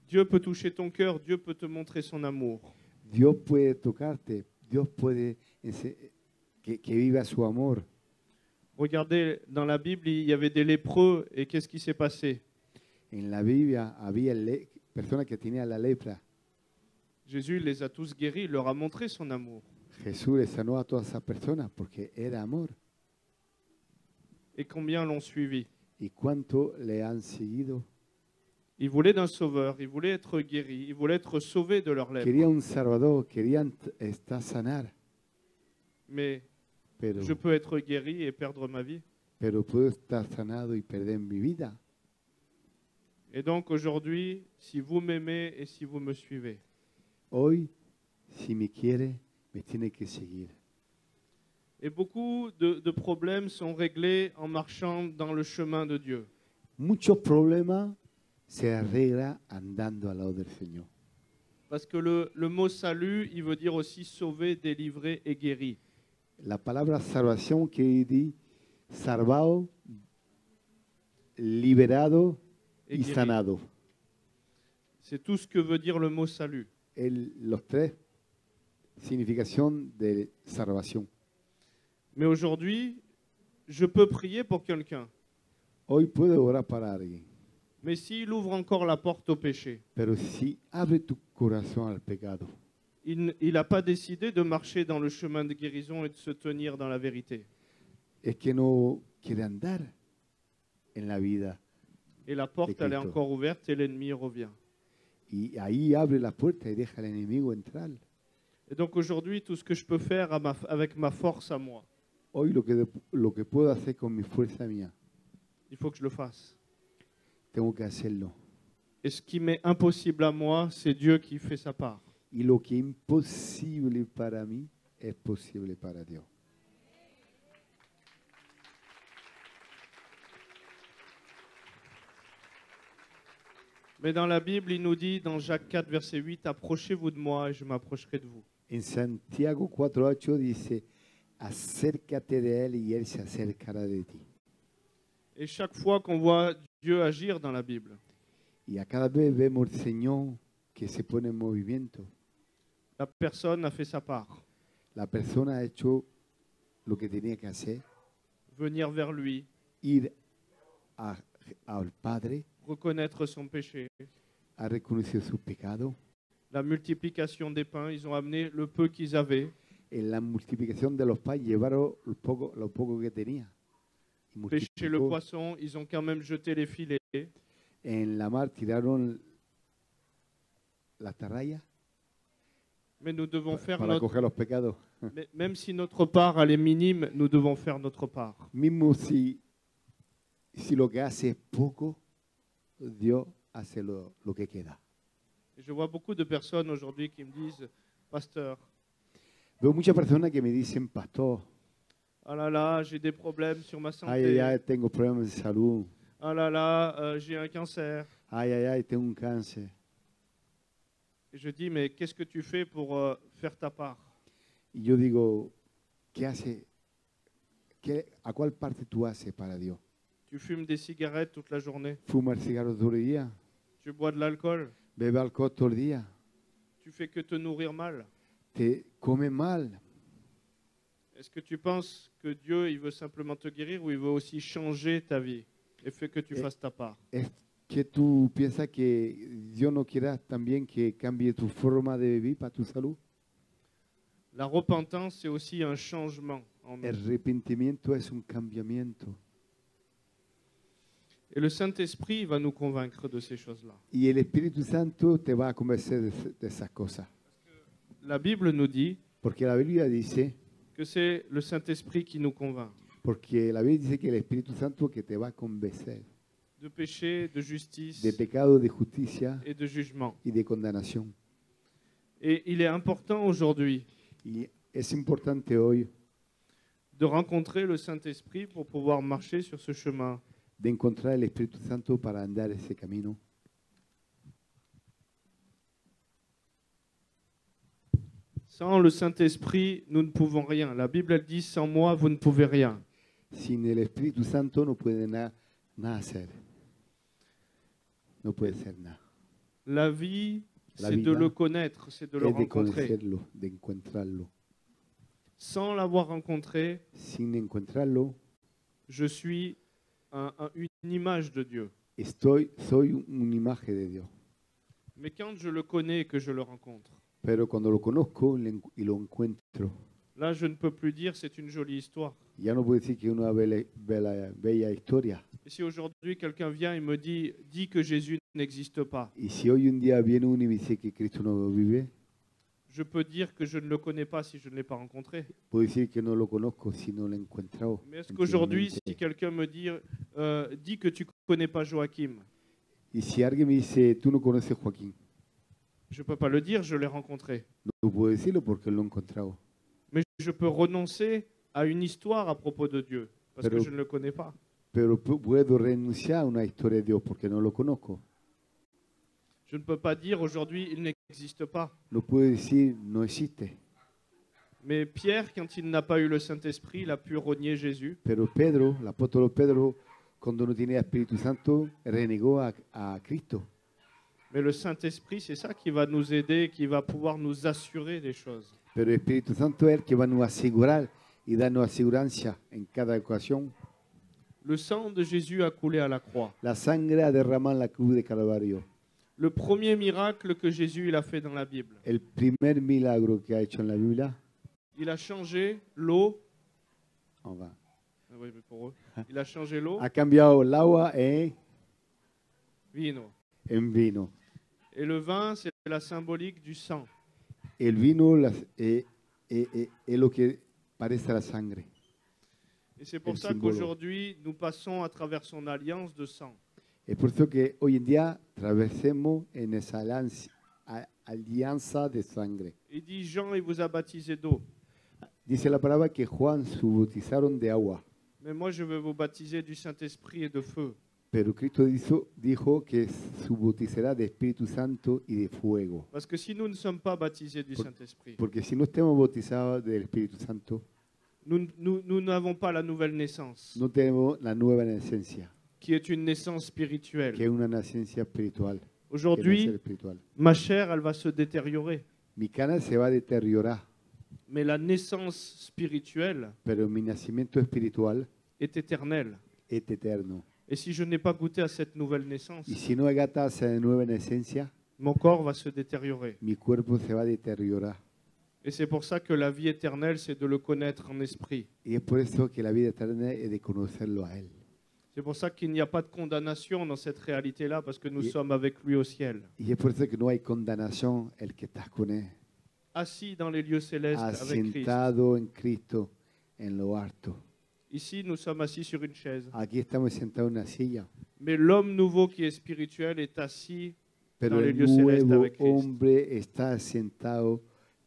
Dieu peut toucher ton cœur, Dieu peut te montrer son amour. Dios puede tocarte, Dios puede que viva su amor. Regardez, dans la Bible, il y avait des lépreux, et qu'est-ce qui s'est passé? En la Biblia había personas que tenían la lepra. Jésus les a tous guéris, il leur a montré son amour. Jesús le sanó a todas esas personas porque era amor. Et combien l'ont suivi? ¿Y cuánto le han seguido? Ils voulaient d'un sauveur, ils voulaient être guéris, ils voulaient être sauvés de leur lèpre. Querían un Salvador, querían estar sanar, Mais pero, je peux être guéri et perdre ma vie. pero puedo estar sanado y perder mi vida. Et donc aujourd'hui, si vous m'aimez et si vous me suivez, Hoy, si me quiere, me tiene que seguir. et beaucoup de problèmes sont réglés en marchant dans le chemin de Dieu. Muchos problemas se arreglan andando al lado del Señor. Parce que le mot salut, il veut dire aussi sauver, délivrer et guéri. La palabra salvación quiere decir salvado, liberado Et y guéri. sanado. C'est tout ce que veut dire le mot salut. Los tres significación de salvación. Mais aujourd'hui, je peux prier pour quelqu'un. Hoy puedo orar para alguien, Mais s'il ouvre encore la porte au péché, pero si abre tu corazón al pecado, il n'a pas décidé de marcher dans le chemin de guérison et de se tenir dans la vérité. es que no quiere andar en la vida. Et la porte, elle est Cristo. encore ouverte et l'ennemi revient. Y ahí abre la puerta y deja al enemigo entrar. Et donc aujourd'hui, tout ce que je peux faire avec ma force à moi, Hoy lo que puedo hacer con mi fuerza mía, il faut que je le fasse. tengo que hacerlo. Et ce qui m'est impossible à moi, c'est Dieu qui fait sa part. Y lo que es imposible para mí es posible para Dios. Mais dans la Bible, il nous dit, dans Jacques 4, verset 8, approchez-vous de moi et je m'approcherai de vous. En Santiago 4:8 dice, acércate de él y él se acercará de ti. Et chaque fois qu'on voit Dieu agir dans la Bible, Y a cada vez vemos al Señor que se pone en movimiento. la personne a fait sa part. La persona ha hecho lo que tenía que hacer, Venir vers lui, ir al Padre, reconnaître son péché. ha reconocido sus pecados. La multiplication des pains, ils ont amené le peu qu'ils avaient. En la multiplicación de los panes llevaron lo poco que tenía. Y Pêché le multiplicó. poisson, ils ont quand même jeté les filets. En la mar tiraron la atarraya Mais nous devons faire para notre... coger los pecados. Mais même si notre part, elle est minime, nous devons faire notre part. Mismo si lo que hace es poco, Dios hace lo que queda. Et je vois beaucoup de personnes aujourd'hui qui me disent, pasteur, Veo muchas personas que me dicen, pastor, ah là là, j'ai des problèmes sur ma ay, santé. ay, ay, tengo problemas de salud. Ah là là, j'ai un cancer. Ay, ay, ay, tengo un cáncer. Et je dis, mais qu'est-ce que tu fais pour faire ta part? Y yo digo, ¿qué hace? ¿A cuál parte tú haces para Dios? Tu fumes des cigarettes toute la journée. ¿Fumar cigarros todo el día? Tu bois de l'alcool. ¿Bebe alcohol todo el día? Tu fais que te nourrir mal. ¿Te come mal? Est-ce que tu penses que Dieu, il veut simplement te guérir ou il veut aussi changer ta vie et fait que tu fasses ta part? ¿Es que tú piensas que Dios no quiera también que cambie tu forma de vivir para tu salud? La repentance, c'est aussi un changement en nous. El arrepentimiento es un cambiamiento. Et le Saint-Esprit va nous convaincre de ces choses-là. Y el Espíritu Santo te va a convencer de esas cosas. La Bible nous dit Porque la Biblia dice, que c'est le Saint-Esprit qui nous convainc porque la Biblia dice que el Espíritu Santo que te va a convencer de péché, de justice de pecado, de justicia et de jugement. y de condenación. Et il est important aujourd'hui Y es importante hoy de rencontrer le Saint-Esprit pour pouvoir marcher sur ce chemin. de encontrar el Espíritu Santo para andar ese camino. Sans le Saint-Esprit, nous ne pouvons rien. La Bible elle dit, sans moi, vous ne pouvez rien. Sin el Espíritu Santo no puede nada hacer. No puede hacer nada. La vie, La c'est de vida le connaître, c'est de le Es de rencontrer. conocerlo, de encontrarlo. Sans l'avoir rencontré, Sin encontrarlo, je suis une image de Dieu. soy una imagen de Dios. Mais quand je le connais et que je le rencontre, Pero cuando lo conozco y lo encuentro, là, je ne peux plus dire c'est une jolie histoire. ya no puedo decir que es una bella historia. Et si aujourd'hui quelqu'un vient et me dit que Jésus n'existe pas, Y si hoy un día viene uno y me dice que Cristo no vive, je peux dire que je ne le connais pas si je ne l'ai pas rencontré. puedo decir que no lo conozco si no lo he encontrado. Mais est-ce qu'aujourd'hui, anteriormente. si quelqu'un me dit que tu ne connais pas Joachim, Y si alguien me dice, tú no conoces a Joaquín, je ne peux pas le dire, je l'ai rencontré. no puedo decirlo porque lo he encontrado. Mais je peux renoncer à une histoire à propos de Dieu, parce que Pero- je ne le connais pas. Pero puedo renunciar a una historia de Dios porque no lo conozco. Je ne peux pas dire aujourd'hui, il n'existe pas. No puedo decir, no existe. Mais Pierre, quand il n'a pas eu le Saint-Esprit, il a pu renier Jésus. Pero Pedro, el apóstol Pedro, cuando no tenía Espíritu Santo, renegó a Cristo. Mais le Saint-Esprit, c'est ça qui va nous aider, qui va pouvoir nous assurer des choses. Pero el Espíritu Santo es el que va a nos asegurar y darnos asegurancia en cada ocasión. Le sang de Jésus a coulé à la croix. La sangre ha derramado en la cruz de Calvario. Le premier miracle que Jésus il a fait dans la Bible. El primer milagro que ha hecho en la Biblia, Il a changé l'eau. on va, Ah oui, mais pour eux. Il a changé l'eau ha cambiado el agua en vino. vino. Et le vin, c'est la symbolique du sang. El vino es lo que parece la sangre. Et c'est pour El ça símbolo. qu'aujourd'hui, nous passons à travers son alliance de sang. Es por eso que hoy en día atravesemos en esa alianza de sangre. Il dit, Jean, il vous a baptisé d'eau. Dice la palabra que Juan se bautizaron de agua, Mais moi, je veux vous baptiser du Saint-Esprit et de feu. Pero Cristo dijo que se bautizará de Espíritu Santo y de fuego. Parce que si nous ne sommes pas baptisés du Saint-Esprit, Porque si no estemos bautizados del Espíritu Santo, nous n'avons pas la nouvelle naissance, no tenemos la nueva nacencia, qui est une naissance que spirituelle. es una nacencia espiritual. que es nacer Aujourd'hui, espiritual. ma chair, elle va se détériorer. Mi carne se va a deteriorar, Mais la naissance spirituelle pero mi nacimiento espiritual est éternelle. es eterno. Et si je n'ai pas goûté à cette nouvelle naissance, Y si no hay gata esa nueva nacencia, mon corps va se détériorer. mi cuerpo se va a deteriorar. Et c'est pour ça que la vie éternelle, c'est de le connaître en esprit. Y es por eso que la vida eterna es de conocerlo a Él. C'est pour ça qu'il n'y a pas de condamnation dans cette réalité-là, parce que nous Et- sommes avec lui au ciel, Y es por eso que no hay condenación el que estás con Él, assis dans les lieux célestes avec Christ. asentado en Cristo en lo alto. Ici, nous sommes assis sur une chaise. Aquí estamos sentados en una silla, Mais l'homme nouveau qui est spirituel est assis pero dans les el lieux célestes nuevo avec Christ. hombre está sentado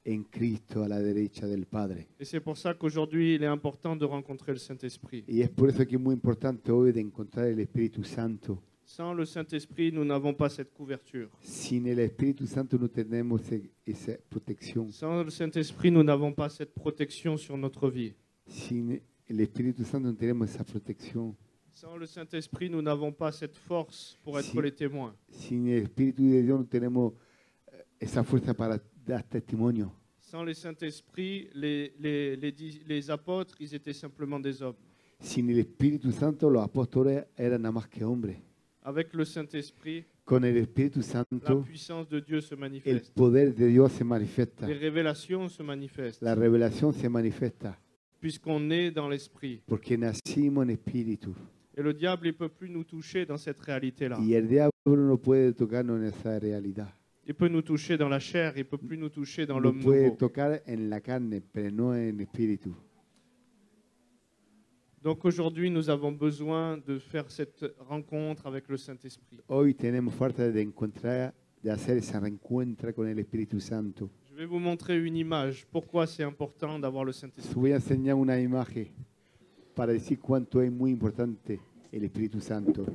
en Cristo a la derecha del Padre. Et c'est pour ça qu'aujourd'hui, il est important de rencontrer le Saint-Esprit. Y es por eso que es muy importante hoy de encontrar el Espíritu Santo. Sans le Saint-Esprit, nous n'avons pas cette couverture. Sin el Espíritu Santo no tenemos esa protección. Sans le Saint-Esprit, nous n'avons pas cette protection sur notre vie. Sin el Espíritu Santo no tenemos esa protección. Sans le Saint-Esprit, nous n'avons pas cette force pour être Si. les témoins. Sin el Espíritu de Dios no tenemos esa fuerza para dar testimonio. Sans le Saint-Esprit, les apôtres, ils étaient simplement des hommes. Sin el Espíritu Santo los apóstoles eran nada más que hombres. Avec le Saint-Esprit, Con el Espíritu la Santo puissance de Dieu se el manifeste. poder de Dios se manifiesta. Les révélations se manifestent, La revelación se manifiesta puisqu'on est dans l'Esprit. porque nacimos en Espíritu. Et le diable, il ne peut plus nous toucher dans cette réalité-là. Y el diablo no puede tocarnos en esa realidad. Il peut nous toucher dans la chair, il ne peut plus nous toucher dans Nos l'homme puede nouveau. tocar en la carne, pero no en espíritu. Donc aujourd'hui, nous avons besoin de faire cette rencontre avec le Saint-Esprit. Hoy tenemos falta de encontrar, de hacer ese reencuentro con el Espíritu Santo. Je vais vous montrer une image. Pourquoi c'est important d'avoir le Os Saint-Esprit. voy a enseñar una imagen para decir cuánto es muy importante el Espíritu Santo.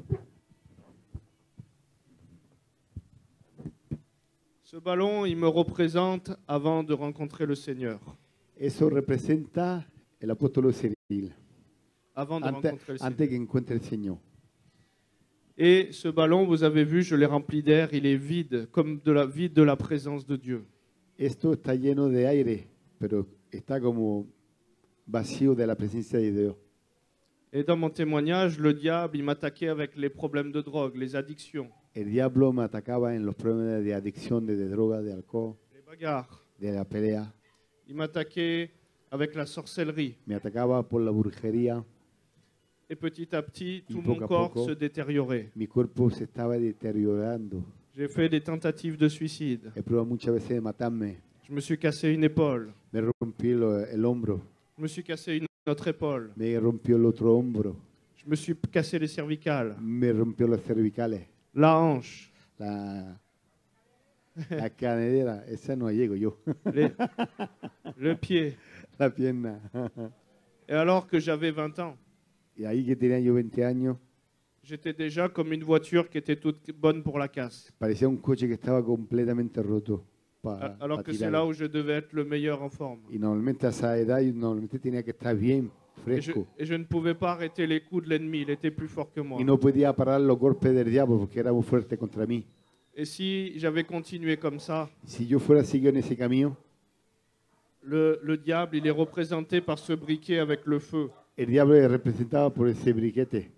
Ce ballon, il me représente avant de rencontrer le Seigneur. Eso representa el apóstol Cyril, Avant de antes, rencontrer le antes Seigneur. que encuentre el Señor. Et ce ballon, vous avez vu, je l'ai rempli d'air. Il est vide, comme vide de la présence de Dieu. Esto está lleno de aire, pero está como vacío de la presencia de Dios. Et dans mon témoignage, le diable, il m'attaquait avec les problèmes de drogue, les addictions, El diablo me atacaba en los problemas de adicción, de droga, de alcohol, les bagarres. de la pelea. Il m'attaquait avec la sorcellerie. Me atacaba por la brujería. Et petit à petit, Y tout poco mon a corps poco. se détériorait. Mi cuerpo se estaba deteriorando. J'ai fait des tentatives de suicide. He probado muchas veces de matarme. Je me suis cassé une épaule. Me rompí el hombro. Je me suis cassé une autre épaule. Me rompió el otro hombro. Je me suis cassé les cervicales, Me rompió los cervicales. la hanche, La canedera. Esa no llego yo. le pied. La pierna. Et alors que j'avais 20 ans, Y ahí que tenía yo 20 años, j'étais déjà comme une voiture qui était toute bonne pour la casse. parecía un coche que estaba completamente roto. Alors que c'est là où je devais être le meilleur en forme. Y normalmente a esa edad yo normalmente tenía que estar bien, fresco. Et je ne pouvais pas arrêter les coups de l'ennemi, il était plus fort que moi. Y no podía parar los golpes del diablo porque era muy fuerte contra mí. Et si j'avais continué comme ça, Si yo fuera seguido en ese camino, le diable, il est représenté par ce briquet avec le feu. el diablo es representado por ese briquete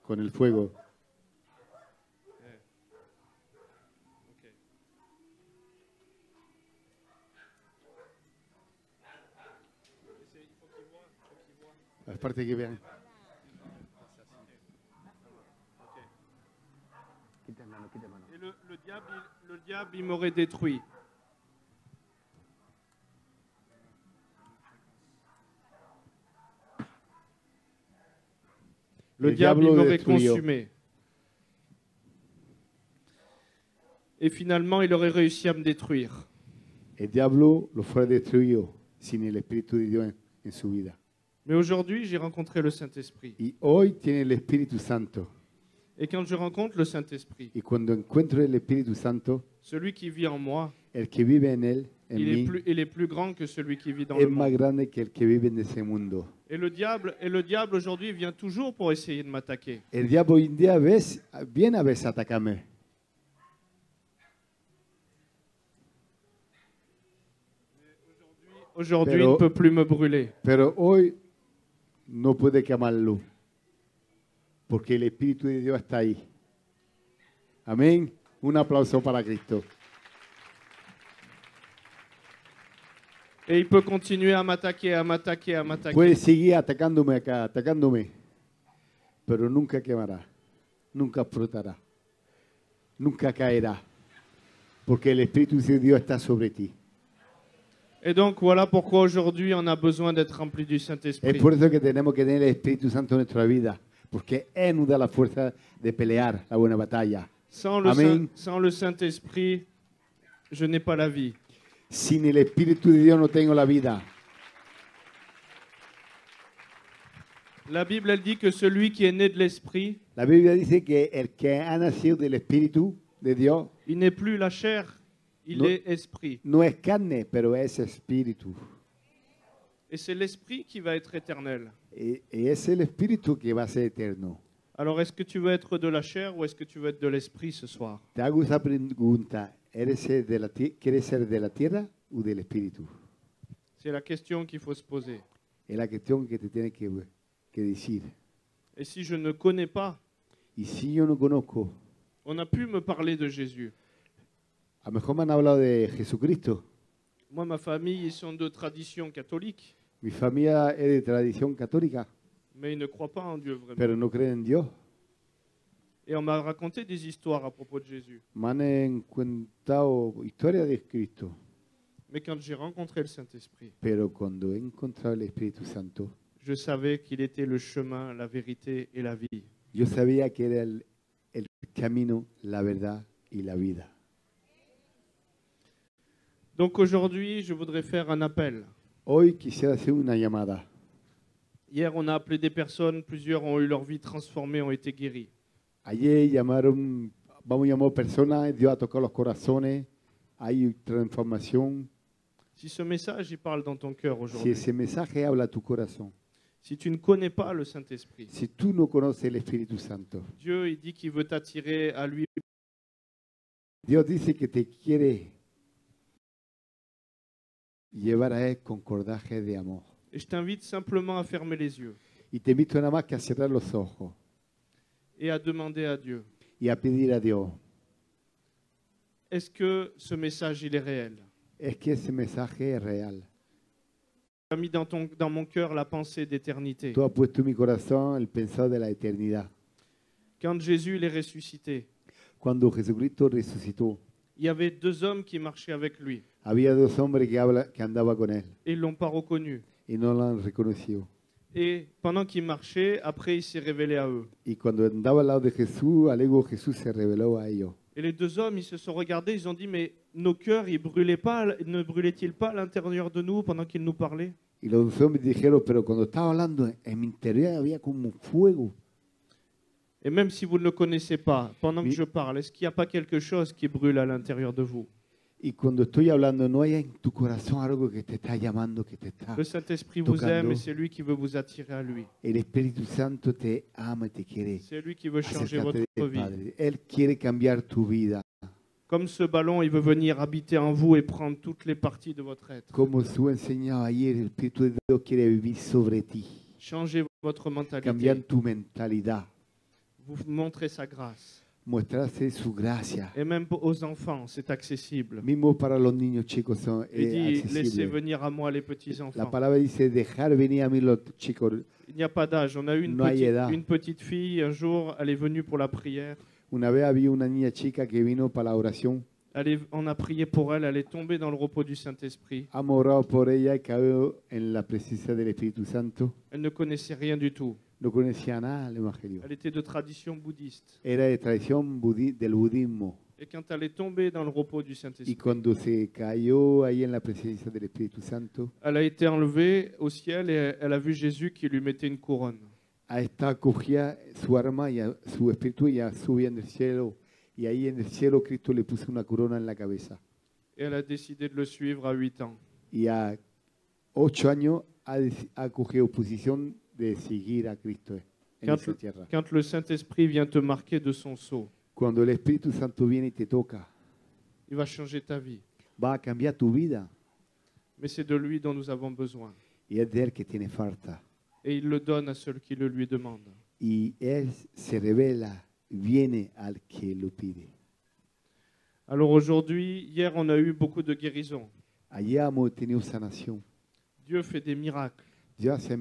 con el fuego. Las partes que vean. Et le diable, il m'aurait détruit. Le diable, il m'aurait consumé. Et finalement, il aurait réussi à me détruire. El diablo lo fuera destruido sin el Espíritu de Dios en su vida. Mais aujourd'hui, j'ai rencontré le Saint-Esprit. Y hoy tiene el Espíritu Santo. Et quand je rencontre le Saint-Esprit, y cuando encuentro el Espíritu Santo, celui qui vit en moi, el que vive en él, en il mí, est plus grand que celui qui vit dans es le más monde. grande que el que vive en ese mundo. Et le diable aujourd'hui vient toujours pour essayer de m'attaquer. El diablo hoy en día viene a veces a atacarme. Aujourd'hui, Pero- il ne peut plus me brûler. Pero hoy no puede quemarlo, porque el Espíritu de Dios está ahí. Amén. Un aplauso para Cristo. Et il peut continuer à m'attaquer, à m'attaquer, à m'attaquer. Puede seguir atacándome acá, atacándome, pero nunca quemará, nunca explotará, nunca caerá, porque el Espíritu de Dios está sobre ti. Et donc voilà pourquoi aujourd'hui on a besoin d'être rempli du Es Saint-Esprit. por eso que tenemos que tener el Espíritu Santo en nuestra vida, porque Él nos da la fuerza de pelear la buena batalla. Amén. Sans le Saint-Esprit, je n'ai pas la vie. Sin el Espíritu de Dios no tengo la vida. La Bible, elle dit que celui qui est né de l'Esprit, La Biblia dice que el que ha nacido del Espíritu de Dios il n'est plus la chair, il No. est esprit. no es carne, pero es espíritu. Et c'est l'Esprit qui va être éternel. Y es el Espíritu que va a ser eterno. Alors est-ce que tu veux être de la chair ou est-ce que tu veux être de l'Esprit ce soir? Te hago esa pregunta. ¿Quieres ser de la tierra o del Espíritu? C'est la question qu'il faut se poser. Es la cuestión que te tienes que decir. Et si je ne connais pas, Y si yo no conozco, on a pu me parler de Jésus. a lo mejor me han hablado de Jesucristo. Moi, ma famille, ils sont de tradition catholique, Mi familia es de tradición católica, mais ils ne croient pas en Dieu vraiment. pero no creen en Dios. Et on m'a raconté des histoires à propos de Jésus. Me han contado historias de Cristo, Mais quand j'ai rencontré le Saint-Esprit, pero cuando he encontrado el Espíritu Santo, je savais qu'il était le chemin, la vérité et la vie. yo sabía que era el camino, la verdad y la vida. Donc aujourd'hui, je voudrais faire un appel. Hoy quisiera hacer una llamada. Hier, on a appelé des personnes, plusieurs ont eu leur vie transformée, ont été guéris. Ayer vamos a llamar personas, Dios ha tocado los corazones, hay transformación. Si ce message, il parle dans ton cœur Si aujourd'hui, ese mensaje habla a tu corazón, si tu ne connais pas le Saint-Esprit, si tú no conoces el Espíritu Santo, Dieu, il dit qu'il veut t'attirer à lui. Dios dice que te quiere llevar a Él con cordaje de amor. Et je t'invite simplement à fermer les yeux Y te invito nada más que a cerrar los ojos et à demander à Dieu, y a pedir a Dios, est-ce que ce message, il est réel? es que ese mensaje es real. Tu as mis dans mon cœur la pensée d'éternité. Tú has puesto en mi corazón el pensado de la eternidad. Quand Jésus il est ressuscité, Cuando Jesucristo resucitó, il y avait deux hommes qui marchaient avec lui había dos hombres que andaban con Él et ils ne l'ont pas reconnu. y no lo han reconocido. Et pendant qu'il marchait, après il s'est révélé à eux. Y cuando andaba al lado de Jesús, luego Jesús se reveló a ellos. Et les deux hommes, ils se sont regardés, ils ont dit, mais nos cœurs, ils brûlaient pas, ne brûlaient-ils pas à l'intérieur de nous pendant qu'il nous parlait? Y los dos hombres dijeron, pero cuando estaba hablando, en mi interior había como fuego. Et même si vous ne le connaissez pas, pendant que Oui. je parle, est-ce qu'il n'y a pas quelque chose qui brûle à l'intérieur de vous? Y cuando estoy hablando, no hay en tu corazón algo que te está llamando, que te está. Le Saint-Esprit vous Tocando. aime et c'est lui qui veut vous attirer à lui. El Espíritu Santo te ama y te quiere. C'est lui qui veut changer Acércate votre del vie. Padre. Él quiere cambiar tu vida. Comme ce ballon, il veut venir habiter en vous et prendre toutes les parties de votre être. Como tú enseñaba ayer, el Espíritu de Dios quiere vivir sobre ti, Changer votre cambiar mentalité, tu mentalidad, vous montrer sa grâce. mostrarse su gracia. Et même aux enfants, c'est accessible. Mismo para los niños chicos son Il dit, laissez accesibles. venir à moi les La petits-enfants. palabra dice, dejar venir a mí los chicos. Il n'y a pas d'âge. On a eu No hay edad. une petite fille, un jour, elle est venue pour la prière. Una vez había una niña chica que vino para la oración. On a prié pour elle, elle est tombée dans le repos du Saint-Esprit. Hemos orado por ella y cayó en la presencia del Espíritu Santo. Elle ne connaissait rien du tout. No conocía nada del Evangelio. Elle était de tradition bouddhiste. Era de tradición del budismo. Et quand elle est tombée dans le repos du Y Saint-Esprit, cuando se cayó ahí en la presencia del Espíritu Santo, elle a été enlevée au ciel et elle a vu Jésus qui lui mettait une couronne. está cogía su arma y su espíritu ya subía en el cielo. Y ahí en el cielo Cristo le puso una corona en la cabeza. Et elle a décidé de le suivre à 8 ans. Y a 8 años ha cogido posición de seguir a Cristo en esa tierra. Quand le Saint-Esprit vient te marquer de son sceau, Cuando el Espíritu Santo viene y te toca, il va changer ta vie. va a cambiar tu vida. Mais c'est de lui dont nous avons besoin. Y es de Él que tiene falta. Et il le donne à celui qui le lui demande. Y Él se revela, viene al que lo pide. Alors aujourd'hui, hier, on a eu beaucoup de guérisons. Allí hemos tenido sanación. Dieu fait des miracles. Dios hace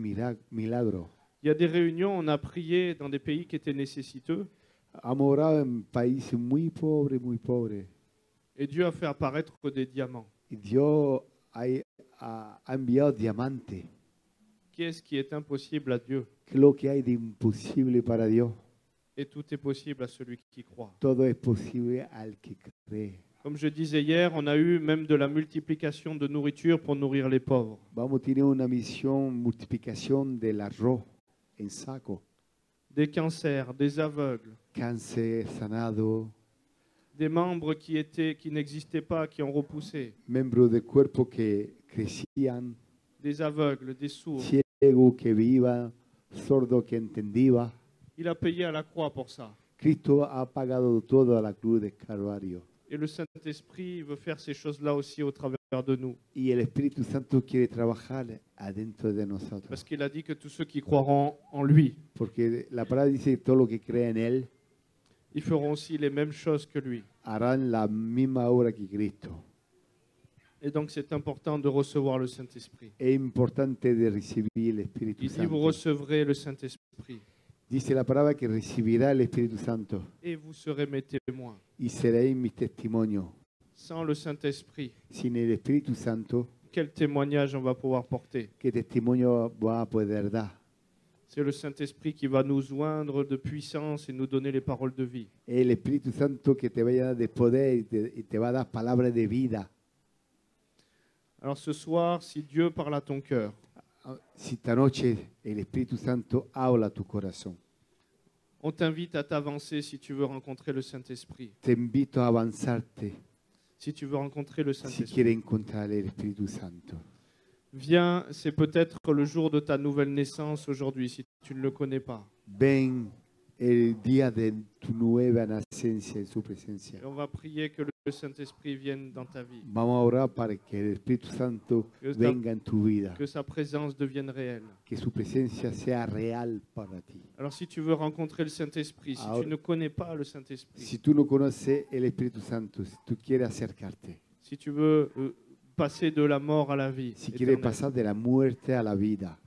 milagros. Il y a des réunions, on a prié dans des pays qui étaient nécessiteux. Hemos orado en países muy pobres, muy pobres. Et Dieu a fait apparaître des diamants. Y Dios ha enviado diamantes. Qu'est-ce qui est impossible à Dieu? ¿Qué es lo que hay de imposible para Dios? Et tout est possible à celui qui croit. Todo es posible al que cree. Comme je disais hier, on a eu même de la multiplication de nourriture pour nourrir les pauvres. Vamos a tener una misión, multiplicación del arroz en saco. Des cancers, des aveugles, Cáncer sanado, des membres qui n'existaient pas, qui ont repoussé, miembros del cuerpo que crecían, des aveugles, des sourds. ciego que viva, sordo que entendía. Il a payé à la croix pour ça. Cristo ha pagado todo a la cruz del Calvario. Et le Saint-Esprit veut faire ces choses-là aussi au travers de nous. Y el Espíritu Santo quiere trabajar adentro de nosotros. Parce qu'il a dit que tous ceux qui croiront en lui, Porque la palabra dice que todo lo que cree en Él ils feront aussi les mêmes choses que lui. harán la misma obra que Cristo. Et donc c'est important de recevoir le Saint-Esprit. Es importante de recibir el Espíritu Il dit, vous Santo. recevrez le Saint-Esprit Dice la palabra que recibirá el Espíritu Santo et vous serez mes témoins. y seréis mis testimonios. Sans le Saint-Esprit, Sin el Espíritu Santo, quel témoignage on va pouvoir porter? ¿qué testimonio va a poder dar? C'est le Saint-Esprit qui va nous joindre de puissance et nous donner les paroles de vie. El Espíritu Santo que te va a dar de poder y te va a dar palabras de vida. Alors ce soir, si Dieu parle à ton cœur, Si esta noche el Espíritu Santo habla a tu corazón, on t'invite à t'avancer si tu veux rencontrer le Saint-Esprit. te invito a avanzarte Si tu veux rencontrer le si Saint-Esprit. quieres encontrar el Espíritu Santo. Viens, c'est peut-être le jour de ta nouvelle naissance aujourd'hui, si tu ne le connais pas. Ven el día de tu nueva nacencia en su presencia. Et on va prier que le Saint-Esprit vienne dans ta vie, Vamos a orar para que el Espíritu Santo venga en tu vida, que sa présence devienne réelle. que su presencia sea real para ti. Alors si tu veux rencontrer le Saint-Esprit, si Ahora- tu ne connais pas le Saint-Esprit, Si tú no conoces el Espíritu Santo, si tú quieres acercarte, si tu veux passer de la mort à la vie, si quieres éternelle, pasar de la muerte a la vida,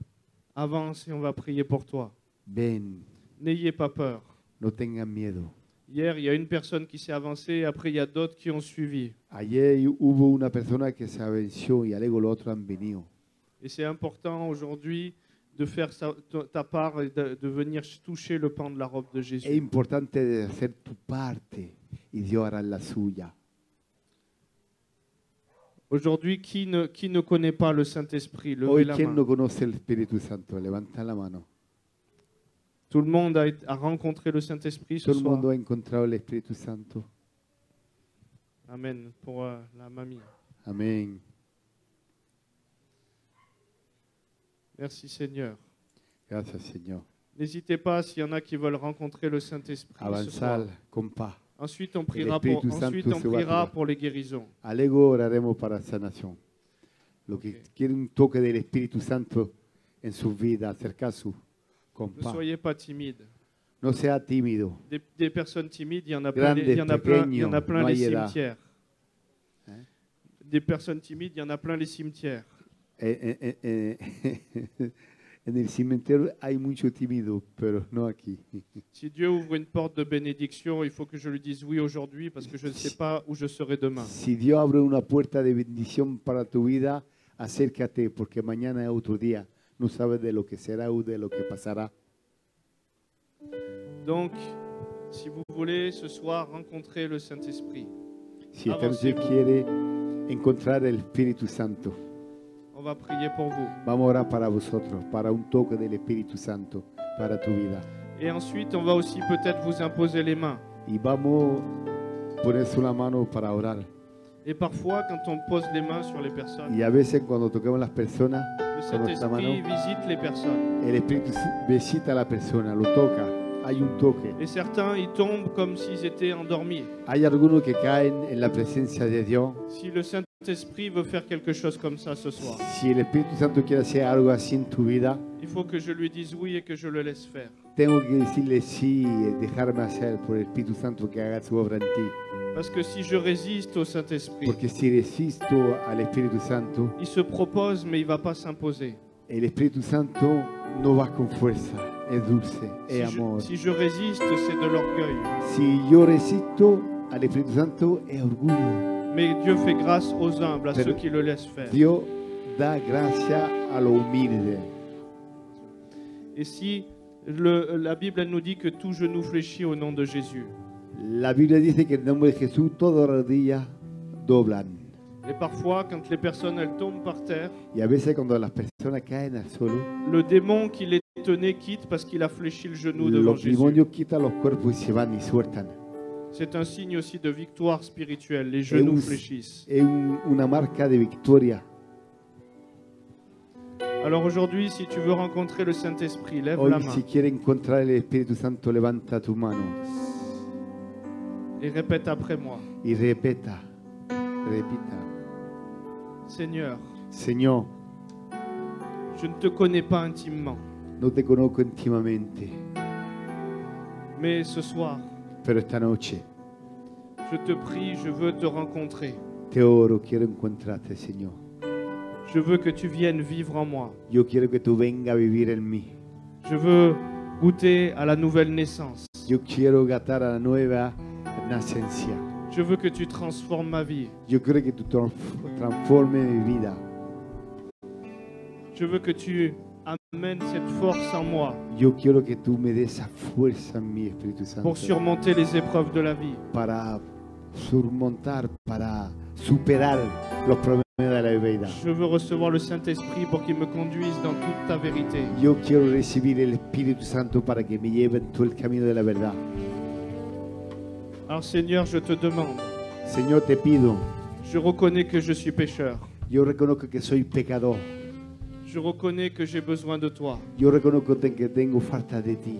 avance et on va prier pour toi. ven, N'ayez pas peur. no tengan miedo. Hier, il y a une personne qui s'est avancée, après il y a d'autres qui ont suivi. Ayer hubo una persona que se venció y luego los otros han venido. Et c'est important aujourd'hui de faire ta part et de venir toucher le pan de la robe de Es Jésus. importante de hacer tu parte y Dios hará la suya. Aujourd'hui, qui ne connaît pas le Saint-Esprit? Levez Hoy, la ¿quién main. no conoce el Espíritu Santo? Levanta la mano. Tout le monde a rencontré le Saint-Esprit ce Todo el soir. mundo ha encontrado el Espíritu Santo. Amen. Pour la mamie. Amén. Merci Seigneur. Gracias, Señor. N'hésitez pas s'il y en a qui veulent rencontrer le Saint-Esprit ce soir. Avanzar con paz. Ensuite, on priera, Espíritu Santo se va a activar. pour les guérisons. Luego oraremos para sanación. Lo que Ok. quiere un toque del Espíritu Santo en su vida, acercarse con Ne paz. soyez pas timides. No sea tímido. Des personnes timides, il y en a plein, Grandes, il y en a plein, il y en a pequeños, plein no les hay edad. cimetières. Hein? Des personnes timides, il y en a plein les cimetières. En el cementerio hay mucho tímido, pero no aquí. Si Dieu ouvre une porte de bénédiction, il faut que je lui dise oui aujourd'hui parce que je ne sais pas où je serai demain. Si Dios abre una puerta de bendición para tu vida, acércate, porque mañana es otro día. No sabes de lo que será o de lo que pasará. Donc, si vous voulez ce soir rencontrer le Saint-Esprit, Si esta noche quiere encontrar el Espíritu Santo, on va prier pour vous. vamos a orar para vosotros, para un toque del Espíritu Santo. para tu vida. Et ensuite, on va aussi peut-être vous imposer les mains. Y vamos a poner la mano para orar. Et parfois, quand on pose les mains sur les personnes, Y a veces cuando toquemos las personas le con nuestra mano, Saint-Esprit visite les personnes. el Espíritu visita a la persona, lo toca, hay un toque. Et certains, ils tombent comme s'ils étaient endormis. Hay algunos que caen en la presencia de Dios. Si le Saint-Esprit veut faire quelque chose comme ça ce soir, Si el Espíritu Santo quiere hacer algo así en tu vida, il faut que je lui dise oui et que je le laisse faire. tengo que decirle sí, dejarme hacer por el Espíritu Santo que haga su obra en ti. Parce que si je résiste au Saint-Esprit, Porque si resisto al Espíritu Santo, il se propose mais il ne va pas s'imposer. el Espíritu Santo no va con fuerza, es dulce, Si es je, amor. si je résiste, c'est de l'orgueil. Si yo resisto al Espíritu Santo, es orgullo. Mais Dieu fait grâce aux humbles, à Pero ceux qui le laissent faire. Dios da gracia a lo humilde. Et si la Bible elle nous dit que tout genou fléchit au nom de Jésus. La Biblia dice que en el nombre de Jesús todas las rodillas doblan. Et parfois, quand les personnes elles tombent par terre, Y a veces cuando las personas caen al suelo, le démon qui les tenait quitte parce qu'il a fléchi le genou devant los Jésus. demonios quitan los cuerpos y se van y sueltan. C'est un signe aussi de victoire spirituelle. Les genoux un- fléchissent. Es una marca de victoria. Alors aujourd'hui, si tu veux rencontrer le Saint-Esprit, lève la Hoy, main si quieres encontrar el Espíritu Santo, levanta tu mano et répète après moi. y repita. Seigneur, Señor, je ne te connais pas intimement, no te conozco íntimamente, mais ce soir, pero esta noche je te prie, je veux te rencontrer. te oro, quiero encontrarte, Señor. Je veux que tu viennes vivre en moi. Yo quiero que tú vengas a vivir en mí. Je veux goûter à la nouvelle naissance. Yo quiero gatar a la nueva nacencia. Je veux que tu transformes ma vie. Yo quiero que tú transformes mi vida. Je veux que tu amènes cette force en moi Yo quiero que tú me des esa fuerza en mi Espíritu Santo pour surmonter les épreuves de la vie. para surmontar, para superar los problemas de la vida. Je veux recevoir le Saint-Esprit pour qu'il me conduise dans toute ta vérité. Yo quiero recibir el Espíritu Santo para que me lleve en todo el camino de la verdad. Alors Seigneur, je te demande, Señor, te pido, je reconnais que je suis pécheur. yo reconozco que soy pecador. Je reconnais que j'ai besoin de toi. Yo reconozco que tengo falta de ti.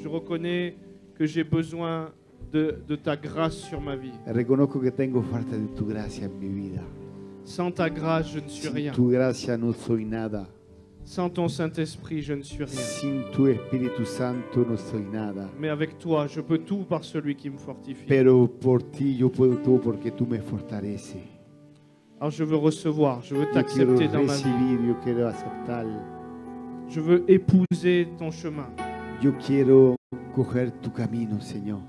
Je reconnais que j'ai besoin de ta grâce sur ma vie. Reconozco que tengo falta de tu gracia en mi vida. Sans ta grâce, je ne suis Sin rien. tu gracia no soy nada. Sans ton Saint-Esprit, je ne suis rien. Sin tu Espíritu Santo no soy nada. Mais avec toi, je peux tout par celui qui me fortifie. Pero por ti yo puedo todo porque tú me fortaleces. Alors je veux recevoir, je veux Yo quiero t'accepter dans ma vie. recibir, yo quiero aceptar. Je veux épouser ton chemin. Yo quiero coger tu camino, Señor.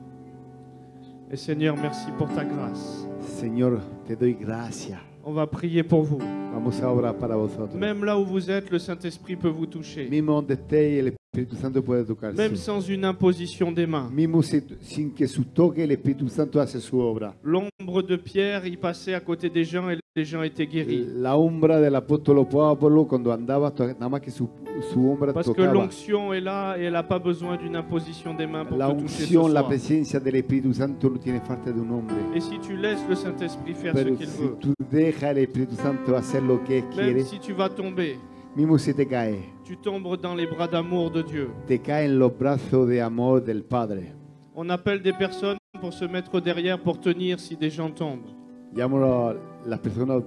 Et Seigneur, merci pour ta grâce. Señor, te doy gracias. On va prier pour vous. Vamos a orar para vosotros. Même là où vous êtes, le Saint-Esprit peut vous toucher. Mismo donde esté, el Espíritu Santo puede tocarse. Même sans une imposition des mains. Mismo sin que su toque, el Espíritu Santo hace su obra. L'ombre de Pierre, il passait à côté des gens et les gens étaient guéris. La sombra del apóstol Pablo cuando andaba, nada más que su sombra Parce que tocaba. l'onction est là et elle n'a pas besoin d'une imposition des mains pour La te toucher ce unción, la soir. presencia del Espíritu Santo no tiene falta de un hombre. Et si tu laisses le Saint-Esprit faire ce Pero qu'il si veut, tú dejas al Espíritu Santo hacer lo que même quiere, si tu vas tomber, mismo si te cae, tu tombes dans les bras d'amour de Dieu. te cae en los brazos de amor del Padre. On appelle des personnes pour se mettre derrière pour tenir si des gens tombent. Llamo a las personas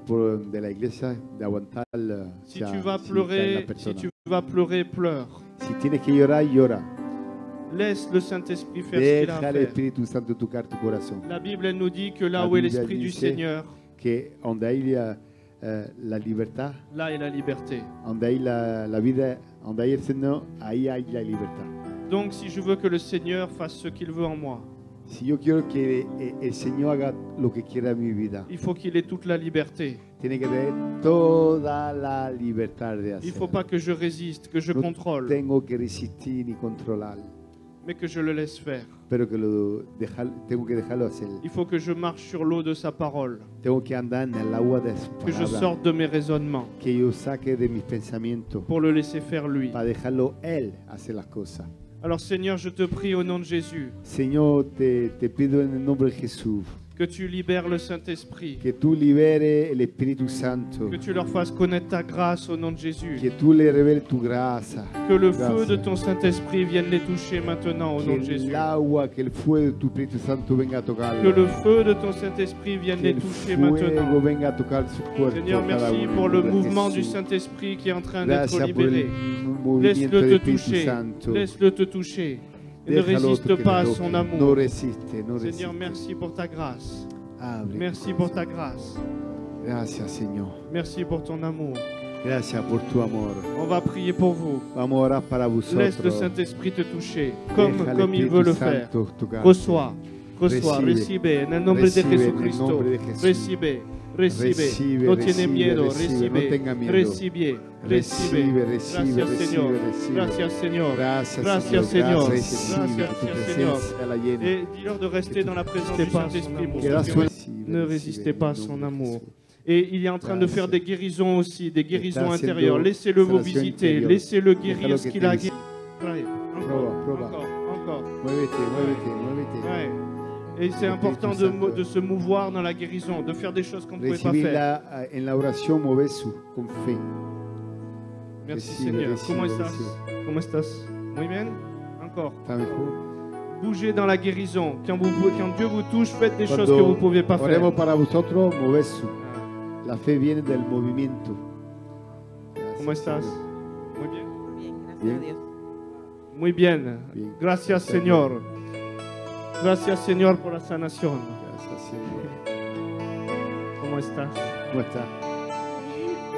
de la iglesia de aguantar Si tu vas pleurer, pleure. Si tienes que llorar, llora. Laisse le Saint-Esprit faire ce qu'il a Deja à al faire. Espíritu Santo tocar tu corazón. La Bible elle nous dit que là La où est Biblia l'Esprit du dice Seigneur, Que donde hay la libertad, là est la liberté. donde hay la vida, donde hay el Señor, ahí hay la libertad. Donc si je veux que le Seigneur fasse ce qu'il veut en moi, Si yo quiero que el Señor haga lo que quiera en mi vida, il faut qu'il ait toute la liberté. tiene que tener toda la libertad de Il ne hacer. faut pas que je résiste, que je No contrôle. tengo que resistir ni controlar. mais que je le laisse faire. pero que tengo que dejarlo hacer. Il faut que je marche sur l'eau de sa parole, Tengo que andar en el agua de su que je palabra, sorte de mes raisonnements que yo saque de mis pensamientos pour le laisser faire lui. para dejarlo Él hacer las cosas. Alors Seigneur, je te prie au nom de Jésus Señor, te pido en el nombre de Jesús que tu libères le Saint-Esprit, que tú liberes el Espíritu Santo, que tu leur fasses connaître ta grâce au nom de Jésus, que tú le reveles tu gracia, que le feu de ton Saint-Esprit vienne les toucher maintenant au nom de que Jésus, el agua, que el fuego de tu Espíritu Santo venga a que tocarlo, le feu de ton Saint-Esprit vienne que les el toucher fuego maintenant. venga a tocar su cuerpo. Seigneur, cada merci uno pour en le nombre de mouvement du Jesús. Saint-Esprit qui est en train d'être Gracias por libéré. el movimiento Laisse-le del te Espíritu toucher, Santo. laisse-le te toucher. Et ne Déjalo résiste que te pas à toque. son No amour. resiste, no Seigneur, resiste. merci pour ta grâce. Abre. Merci pour ta grâce. Gracias, Señor. Merci pour ton amour. Gracias por tu amor. On va prier pour vous. Vamos a orar para Laisse le vosotros. Saint-Esprit te toucher Deja el comme il Espíritu veut le faire. Santo tocar. Reçois, Recibe. recibe en el nombre de Recibe en el Jesucristo. nombre de Jesús. Recibe, Recibe, recibe. No tiene recibe, miedo, recibe, no tenga miedo. recibe, Recibe, recibe, Gracias, Señor. recibe. Gracias, Señor. Gracias, Gracias, Señor. Recibe, Gracias, que tu Señor. presencia la llene. Et dis-leur de rester dans la présence du Saint-Esprit pour Que da se su- permettre. Recibe, Ne recibe, résistez en pas à el son nombre de amour. Jesús. Et il est en train de faire Gracias. des guérisons aussi, des guérisons Está haciendo intérieures. Laissez-le vous sanación visiter, interior. laissez-le Déjalo guérir ce que qu'il te a visite. guéri. Ouais, Proba, proba. encore. Muévete, muévete, muévete. Ouais. Et c'est Le important Espíritu Santo. de se mouvoir dans la guérison, de faire des choses qu'on ne pouvait pas faire. En la oración, moverse con fe. Merci Recibe, Seigneur. recibe, ¿Cómo estás? recibe. ¿Cómo estás? Muy bien. Encore. ¿Está mejor? Bougez dans la guérison. Quand Dieu vous touche, faites des choses Cuando que vous ne pouviez pas faire. oremos para vosotros, moverse. Ah. La fe viene del movimiento. ¿Cómo estás? Señor. Muy bien. Bien, gracias Bien. a Dios. Muy bien. Bien. Gracias Gracias, Señor. Gracias Señor por la sanación. Gracias, Señor. ¿Cómo estás? ¿Cómo está?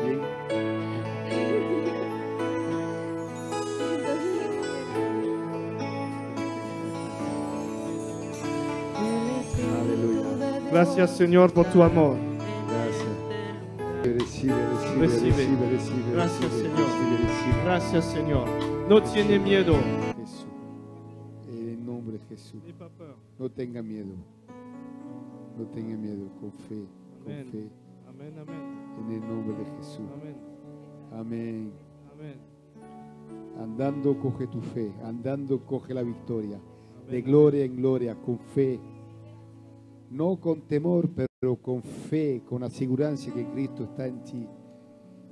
Bien. Aleluya. Gracias Señor por tu amor. Gracias. Recibe, recibe, Recibe. recibe, recibe. Gracias, recibe, Señor. recibe, recibe. Gracias Señor. No tiene miedo. Jesús. En el nombre de Jesús. N'aie pas peur. No tenga miedo. No tenga miedo. Con fe. Con Amén. fe. Amén, amén. En el nombre de Jesús. Amén. Amén. Amén. Andando coge tu fe. Andando coge la victoria. De Amén. gloria en gloria. Con fe. No con temor, pero con fe, con asegurancia que Cristo está en ti,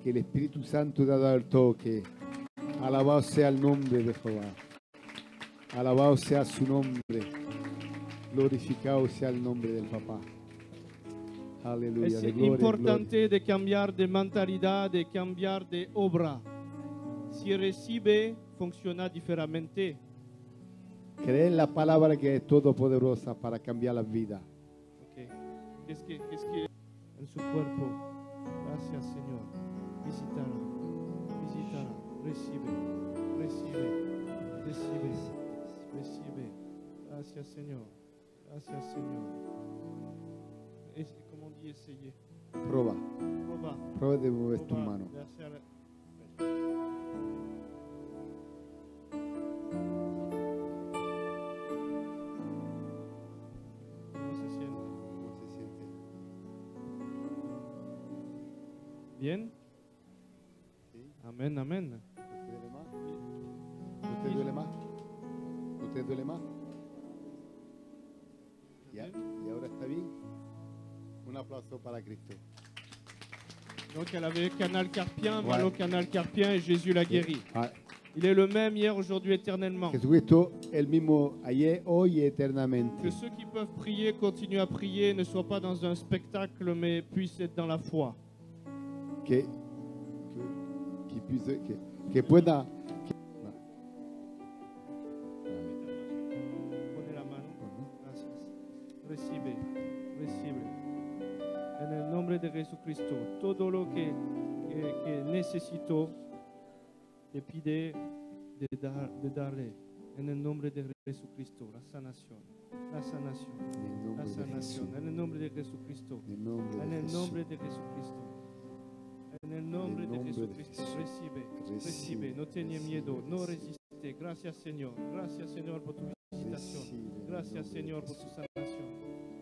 que el Espíritu Santo te ha dado el toque. Alabado sea el nombre de Jehová. Alabado sea su nombre. Glorificado sea el nombre del Papá. Aleluya. Es De gloria en gloria. importante de cambiar de mentalidad, de cambiar de obra. Si recibe, funciona diferente. Creer en la palabra que es todopoderosa para cambiar las vidas. Ok. ¿Qué es que en su cuerpo? Gracias, Señor. Visítala. Visítala. Recibe. Recibe. Recibe. Recibe. Gracias, Señor. Gracias, Señor. Como on dit, essayer. Prueba. Proba. Prueba de mover tu Proba mano. de hacer- ¿Cómo se siente? ¿Cómo se siente? ¿Bien? ¿Sí? Amén, amén. ¿No te duele más? ¿No te duele más? ¿No te duele más? Ya. ¿Y ahora está bien? Un aplauso para Cristo. Donc elle avait canal carpien, Ouais. mal au canal carpien et Jésus l'a guéri. Ah, Il est le même hier, aujourd'hui, éternellement. Jesucristo, el mismo ayer, hoy y eternamente. Que ceux qui peuvent prier continuent à prier, ne soient pas dans un spectacle, mais puissent être dans la foi. Que pueda. Prenez la mano. Gracias. Recibe, recibe. En el nombre de Jesucristo, todo lo que necesito, te pide de darle. En el nombre de Jesucristo, la sanación. La sanación. En el La nombre de sanación. Jesús. En el nombre de Jesucristo. En el nombre En de el Jesús. nombre de Jesucristo. En el nombre de nombre de Jesucristo. Jesús. Recibe. Recibe, Recibe. No tenga recibe, miedo. No recibe. resiste. visité. Gracias, Señor. Gracias, Señor, por tu visitación. Recibe Gracias, en el Señor, nombre de por tu Jesús. sanación.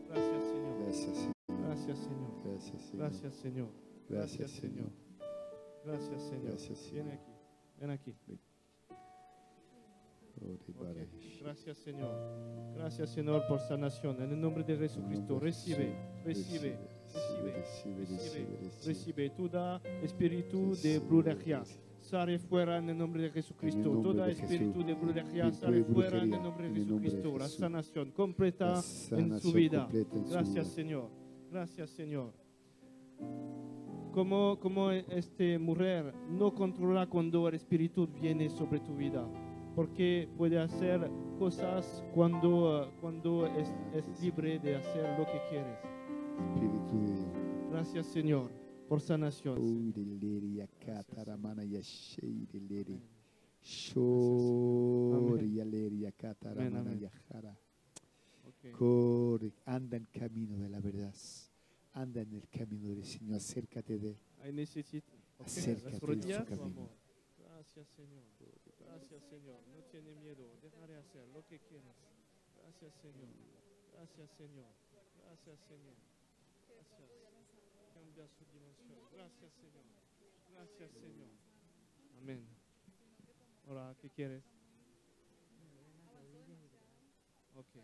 Gracias, Señor. Gracias, Señor. Gracias, Señor. Gracias, Señor. Gracias, Señor. Gracias, Señor. Gracias, Señor. Gracias, Señor. Ven aquí. Ven aquí. Ok. Gracias, Señor. Gracias, Señor, por sanación. En el nombre de Jesucristo, recibe, recibe, recibe, recibe toda espíritu de brujería. Sale fuera en el nombre de Jesucristo. En el nombre Toda de espíritu Jesús. de brujería Espíritu sale de fuera en brujería, el nombre de en el nombre de Jesucristo. La Jesús. sanación completa La en su sanación vida. completa en su Gracias, vida. Señor. Gracias, Señor. Como este mujer no controla cuando el espíritu viene sobre tu vida, porque puede hacer cosas cuando es libre de hacer lo que quieres. Espíritu de Gracias, Señor, por sanación. Uy, deleri, yakataramana, yashei, deleri. Shori, yaleri, yakataramana, Amén. yajara. Ok. Corre, anda en camino de la verdad. Anda en el camino del Señor. Acércate de Él. Ahí necesito. Ok, Acércate las de rodillas, su camino. vamos. Gracias, Señor. Gracias, Señor. No tiene miedo. Dejaré hacer lo que quieras. Gracias, Señor. Gracias, Señor. Gracias, Señor. Gracias. Cambia su dimensión. Gracias, Señor. Gracias, Señor. Amén. Ahora, ¿qué quieres? Ok.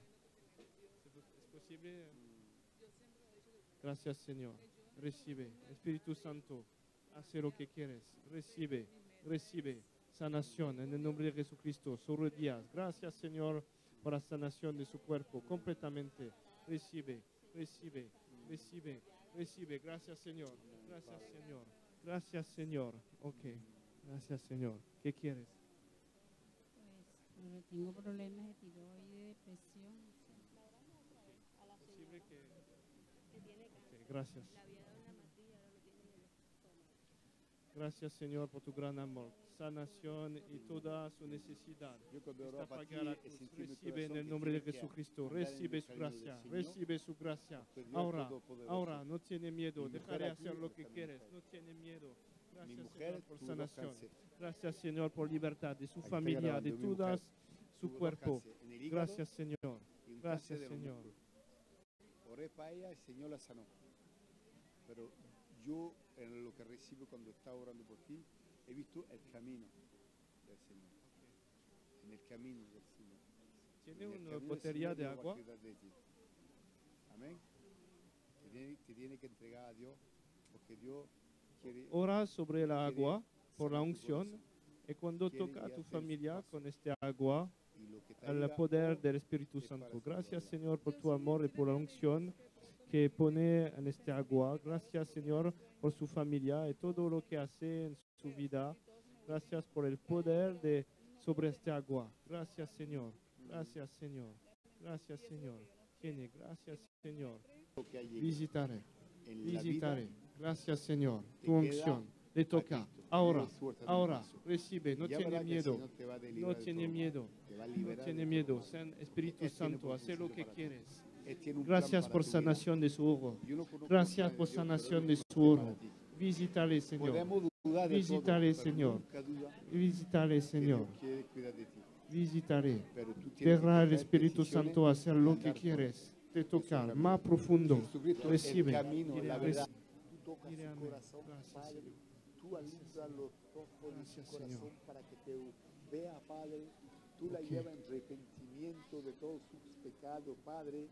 ¿Es posible? Gracias, Señor. Recibe. Espíritu Santo, hace lo que quieres. Recibe, recibe sanación en el nombre de Jesucristo. Sus rodillas. Gracias, Señor, por la sanación de su cuerpo completamente. Recibe, recibe, recibe, recibe. Gracias, Señor. Gracias, Señor. Gracias, Señor. Ok. Gracias, Señor. ¿Qué quieres? Pues tengo problemas de tiroides, de depresión. Posible que... Ok, gracias. Gracias, Señor, por tu gran amor, sanación y toda su necesidad. Yo cuando Está oro para ti, pagada la es cruz. sentir mi Recibe en corazón el que nombre de tiene que Jesucristo. andar en el Recibe su camino del gracia. Señor. Recibe su gracia. Porque Dios Ahora, Todopoderoso. ahora, no tiene miedo. Mi mujer Dejaré aquí hacer lo que también quieres. está. No tiene miedo. Mi Gracias, mujer Señor, por tuvo sanación. cáncer. Gracias, Señor, por libertad de su está familia, grabando de mi mujer. todas su Tuvo cuerpo. cáncer en el hígado Gracias, Señor. y un Gracias, cáncer de los Señor. músculos. Oré para ella, el Señor la sanó. Pero yo, en lo que recibo cuando estaba orando por ti, he visto el camino del Señor. En el camino del Señor. ¿Tiene En el una camino del botella Señor de no va a agua? cuidar de ti. Amén. Te tiene que entregar a Dios, porque Dios quiere. Ora sobre la quiere agua por la sanar tu unción. corazón. Y cuando Quiere toca a tu guiarte en su familia paso. con este agua, Y lo que te al diga, poder del Espíritu es para Santo. su Gracias, gloria. Señor, por tu amor y por la unción que pone en este agua. Gracias, Señor, por su familia y todo lo que hace en su vida. Gracias por el poder de sobre este agua. Gracias, Señor. Gracias, Señor. Gracias, Señor. Tiene, gracias, Señor. Lo que hay Visitaré. en la vida, Visitaré. Gracias, Señor. te Tu queda unción le toca. a Cristo. Ahora, No suelta tu ahora, brazo. recibe. No Ya tiene verás que el miedo. Señor te va a No deliberar de tiene todo mal. miedo. Te va a No liberar tiene de miedo. todo mal. San Espíritu Él tiene Santo, hace lo que propósito para ti. quieres. Él tiene un Gracias plan para por tu vida. sanación de su ojo. Yo no conozco Gracias el por plan de Dios, sanación pero de Él su tiene ojo. para ti. Visítale, Señor. Podemos dudar de Visítale, todo, pero Señor. nunca duda Visítale, que Señor. Dios quiere cuidar de ti. Visítale. Pero tú tienes que Deja al tomar Espíritu decisiones Santo hacer lo y que andar por quieres. Te ese tocar camino. más profundo. Jesucristo es Recibe. el camino, la verdad. Tú tocas Dile su amén. corazón, Gracias, Padre. Señor. Tú alumbras los ojos de su Gracias, corazón Señor. para que te vea, Padre. Tú la Ok. llevas en arrepentimiento de todos sus pecados, Padre.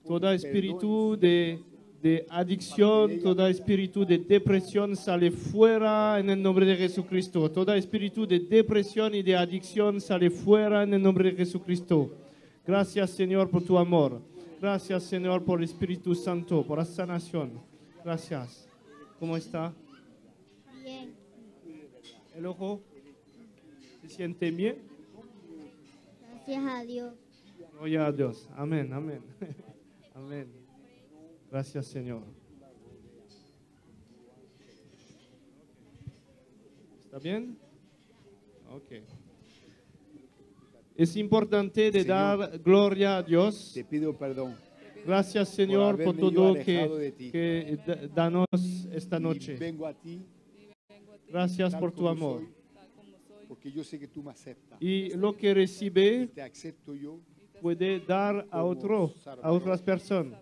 Tú Todo pones espíritu perdón en su de adicción, todo espíritu de depresión sale fuera en el nombre de Jesucristo. Todo espíritu de depresión y de adicción sale fuera en el nombre de Jesucristo. Gracias, Señor, por tu amor. Gracias, Señor, por el Espíritu Santo, por la sanación. Gracias. ¿Cómo está? Bien, ¿El ojo? ¿Se siente bien? gracias a Dios. Gloria a Dios. Amén, amén. Amén. Gracias, Señor. ¿Está bien? Ok. Es importante de Señor, dar gloria a Dios. Te pido perdón. Gracias, Señor, por haberme yo todo alejado de ti. que danos esta Y noche. vengo a ti Gracias tal por tu como amor. soy, Porque yo sé que tú me aceptas. y lo que recibe Te acepto yo. puede dar a otras personas,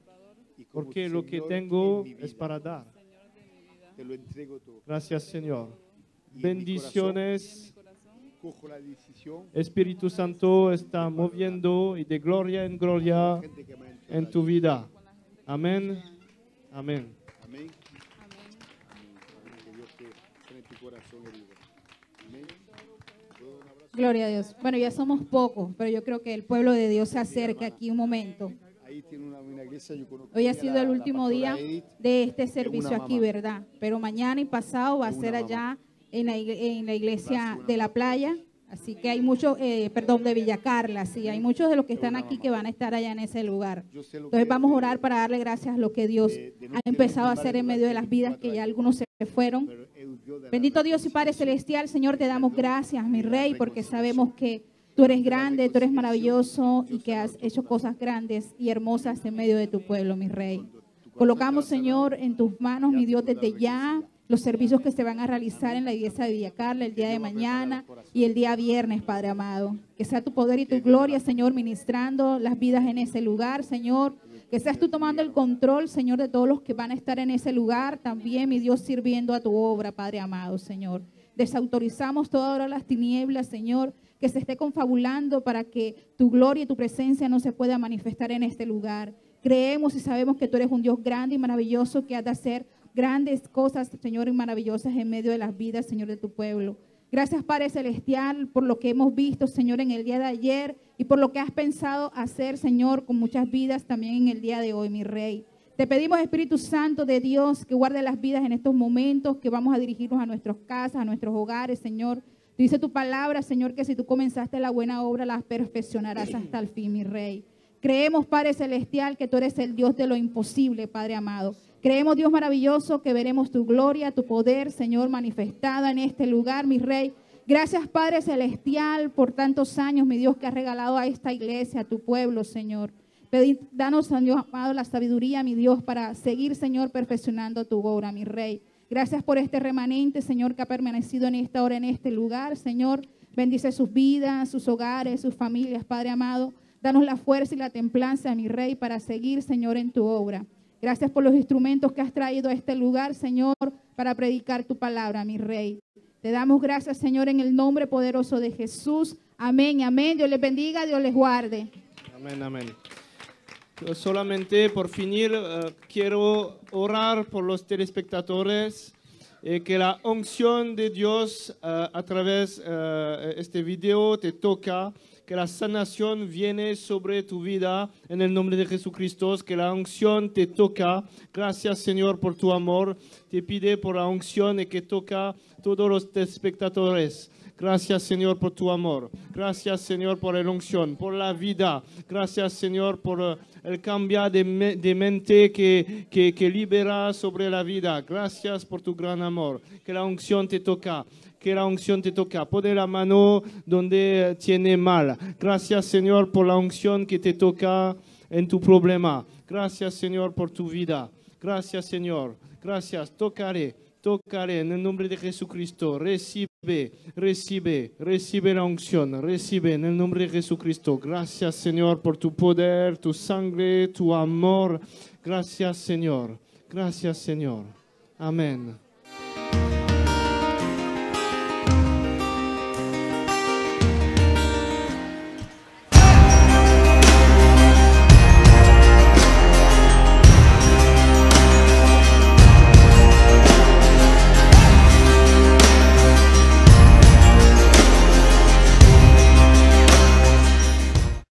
Y como porque lo que Señor tengo en mi vida, es para dar. te lo entrego todo. Gracias, Señor. Y en mi Bendiciones. Cojo la decisión. Espíritu Santo está moviendo y de gloria en gloria Gente que me ha entrado en tu vida. Amén. Amén. Amén. Que Dios te pone tu corazón herido. Amén. ¿Puedo dar un abrazo? Gloria a Dios. Bueno, ya somos pocos, pero yo creo que el pueblo de Dios se acerca aquí un momento. Ahí tiene una iglesia, yo conozco Hoy ha a sido la- el la último pastora día Edith. de este es servicio una aquí, mamá. ¿verdad? Pero mañana y pasado va a Es una ser mamá. allá en la iglesia de la playa. Así que hay muchos, perdón, de Villa Carla, sí, hay muchos de los que están aquí que van a estar allá en ese lugar. Yo sé lo Entonces que vamos a es orar para darle gracias a lo que Dios de no ha tener empezado a mi madre hacer en medio de las durante vidas, que 24 ya años. algunos se fueron. Pero es Dios de la Bendito Dios y Padre reconciliación. Celestial, Señor, te damos gracias, mi y la Rey, porque reconciliación. sabemos que tú eres De la grande, tú eres reconciliación, maravilloso y Dios que te has levantó hecho tu cosas grandes y hermosas en medio de tu pueblo, mi Rey. Cuando tu corazón Colocamos, estaba Señor, cerrado, en tus manos, ya mi te Dios, podrás desde ya reconciliar. los servicios que se van a realizar en la iglesia de Villa Carla el día de Dios va a preparar mañana los corazones. y el día viernes, Padre amado. Que sea tu poder y tu Que Dios gloria, bendiga. Señor, ministrando las vidas en ese lugar, Señor. Que seas tú tomando el control, Señor, de todos los que van a estar en ese lugar. También, mi Dios, sirviendo a tu obra, Padre amado, Señor. Desautorizamos toda hora las tinieblas, Señor, que se esté confabulando para que tu gloria y tu presencia no se pueda manifestar en este lugar. Creemos y sabemos que tú eres un Dios grande y maravilloso que has de hacer grandes cosas, Señor, y maravillosas en medio de las vidas, Señor, de tu pueblo. Gracias, Padre Celestial, por lo que hemos visto, Señor, en el día de ayer y por lo que has pensado hacer, Señor, con muchas vidas también en el día de hoy, mi Rey. Te pedimos, Espíritu Santo de Dios, que guarde las vidas en estos momentos, que vamos a dirigirnos a nuestras casas, a nuestros hogares, Señor. Dice tu palabra, Señor, que si tú comenzaste la buena obra, la perfeccionarás hasta el fin, mi Rey. Creemos, Padre Celestial, que tú eres el Dios de lo imposible, Padre amado. Creemos, Dios maravilloso, que veremos tu gloria, tu poder, Señor, manifestada en este lugar, mi Rey. Gracias, Padre Celestial, por tantos años, mi Dios, que has regalado a esta iglesia, a tu pueblo, Señor. Danos, Dios amado, la sabiduría, mi Dios, para seguir, Señor, perfeccionando tu obra, mi Rey. Gracias por este remanente, Señor, que ha permanecido en esta hora, en este lugar, Señor. Bendice sus vidas, sus hogares, sus familias, Padre amado. Danos la fuerza y la templanza, mi Rey, para seguir, Señor, en tu obra. Gracias por los instrumentos que has traído a este lugar, Señor, para predicar tu palabra, mi Rey. Te damos gracias, Señor, en el nombre poderoso de Jesús. Amén, amén. Dios les bendiga, Dios les guarde. Amén, amén. Yo solamente por finir quiero orar por los telespectadores, que la unción de Dios a través de este video te toca, que la sanación viene sobre tu vida en el nombre de Jesucristo, que la unción te toca. Gracias, Señor, por tu amor. Te pide por la unción y que toca a todos los telespectadores. Gracias, Señor, por tu amor. Gracias, Señor, por la unción, por la vida. Gracias, Señor, por el cambio de mente que libera sobre la vida. Gracias por tu gran amor. Que la unción te toca. Que la unción te toca. Pone la mano donde tiene mal. Gracias, Señor, por la unción que te toca en tu problema. Gracias, Señor, por tu vida. Gracias, Señor. Gracias. Tocaré en el nombre de Jesucristo. Recibe la unción. Recibe en el nombre de Jesucristo. Gracias, Señor, por tu poder, tu sangre, tu amor. Gracias, Señor. Gracias, Señor. Amén.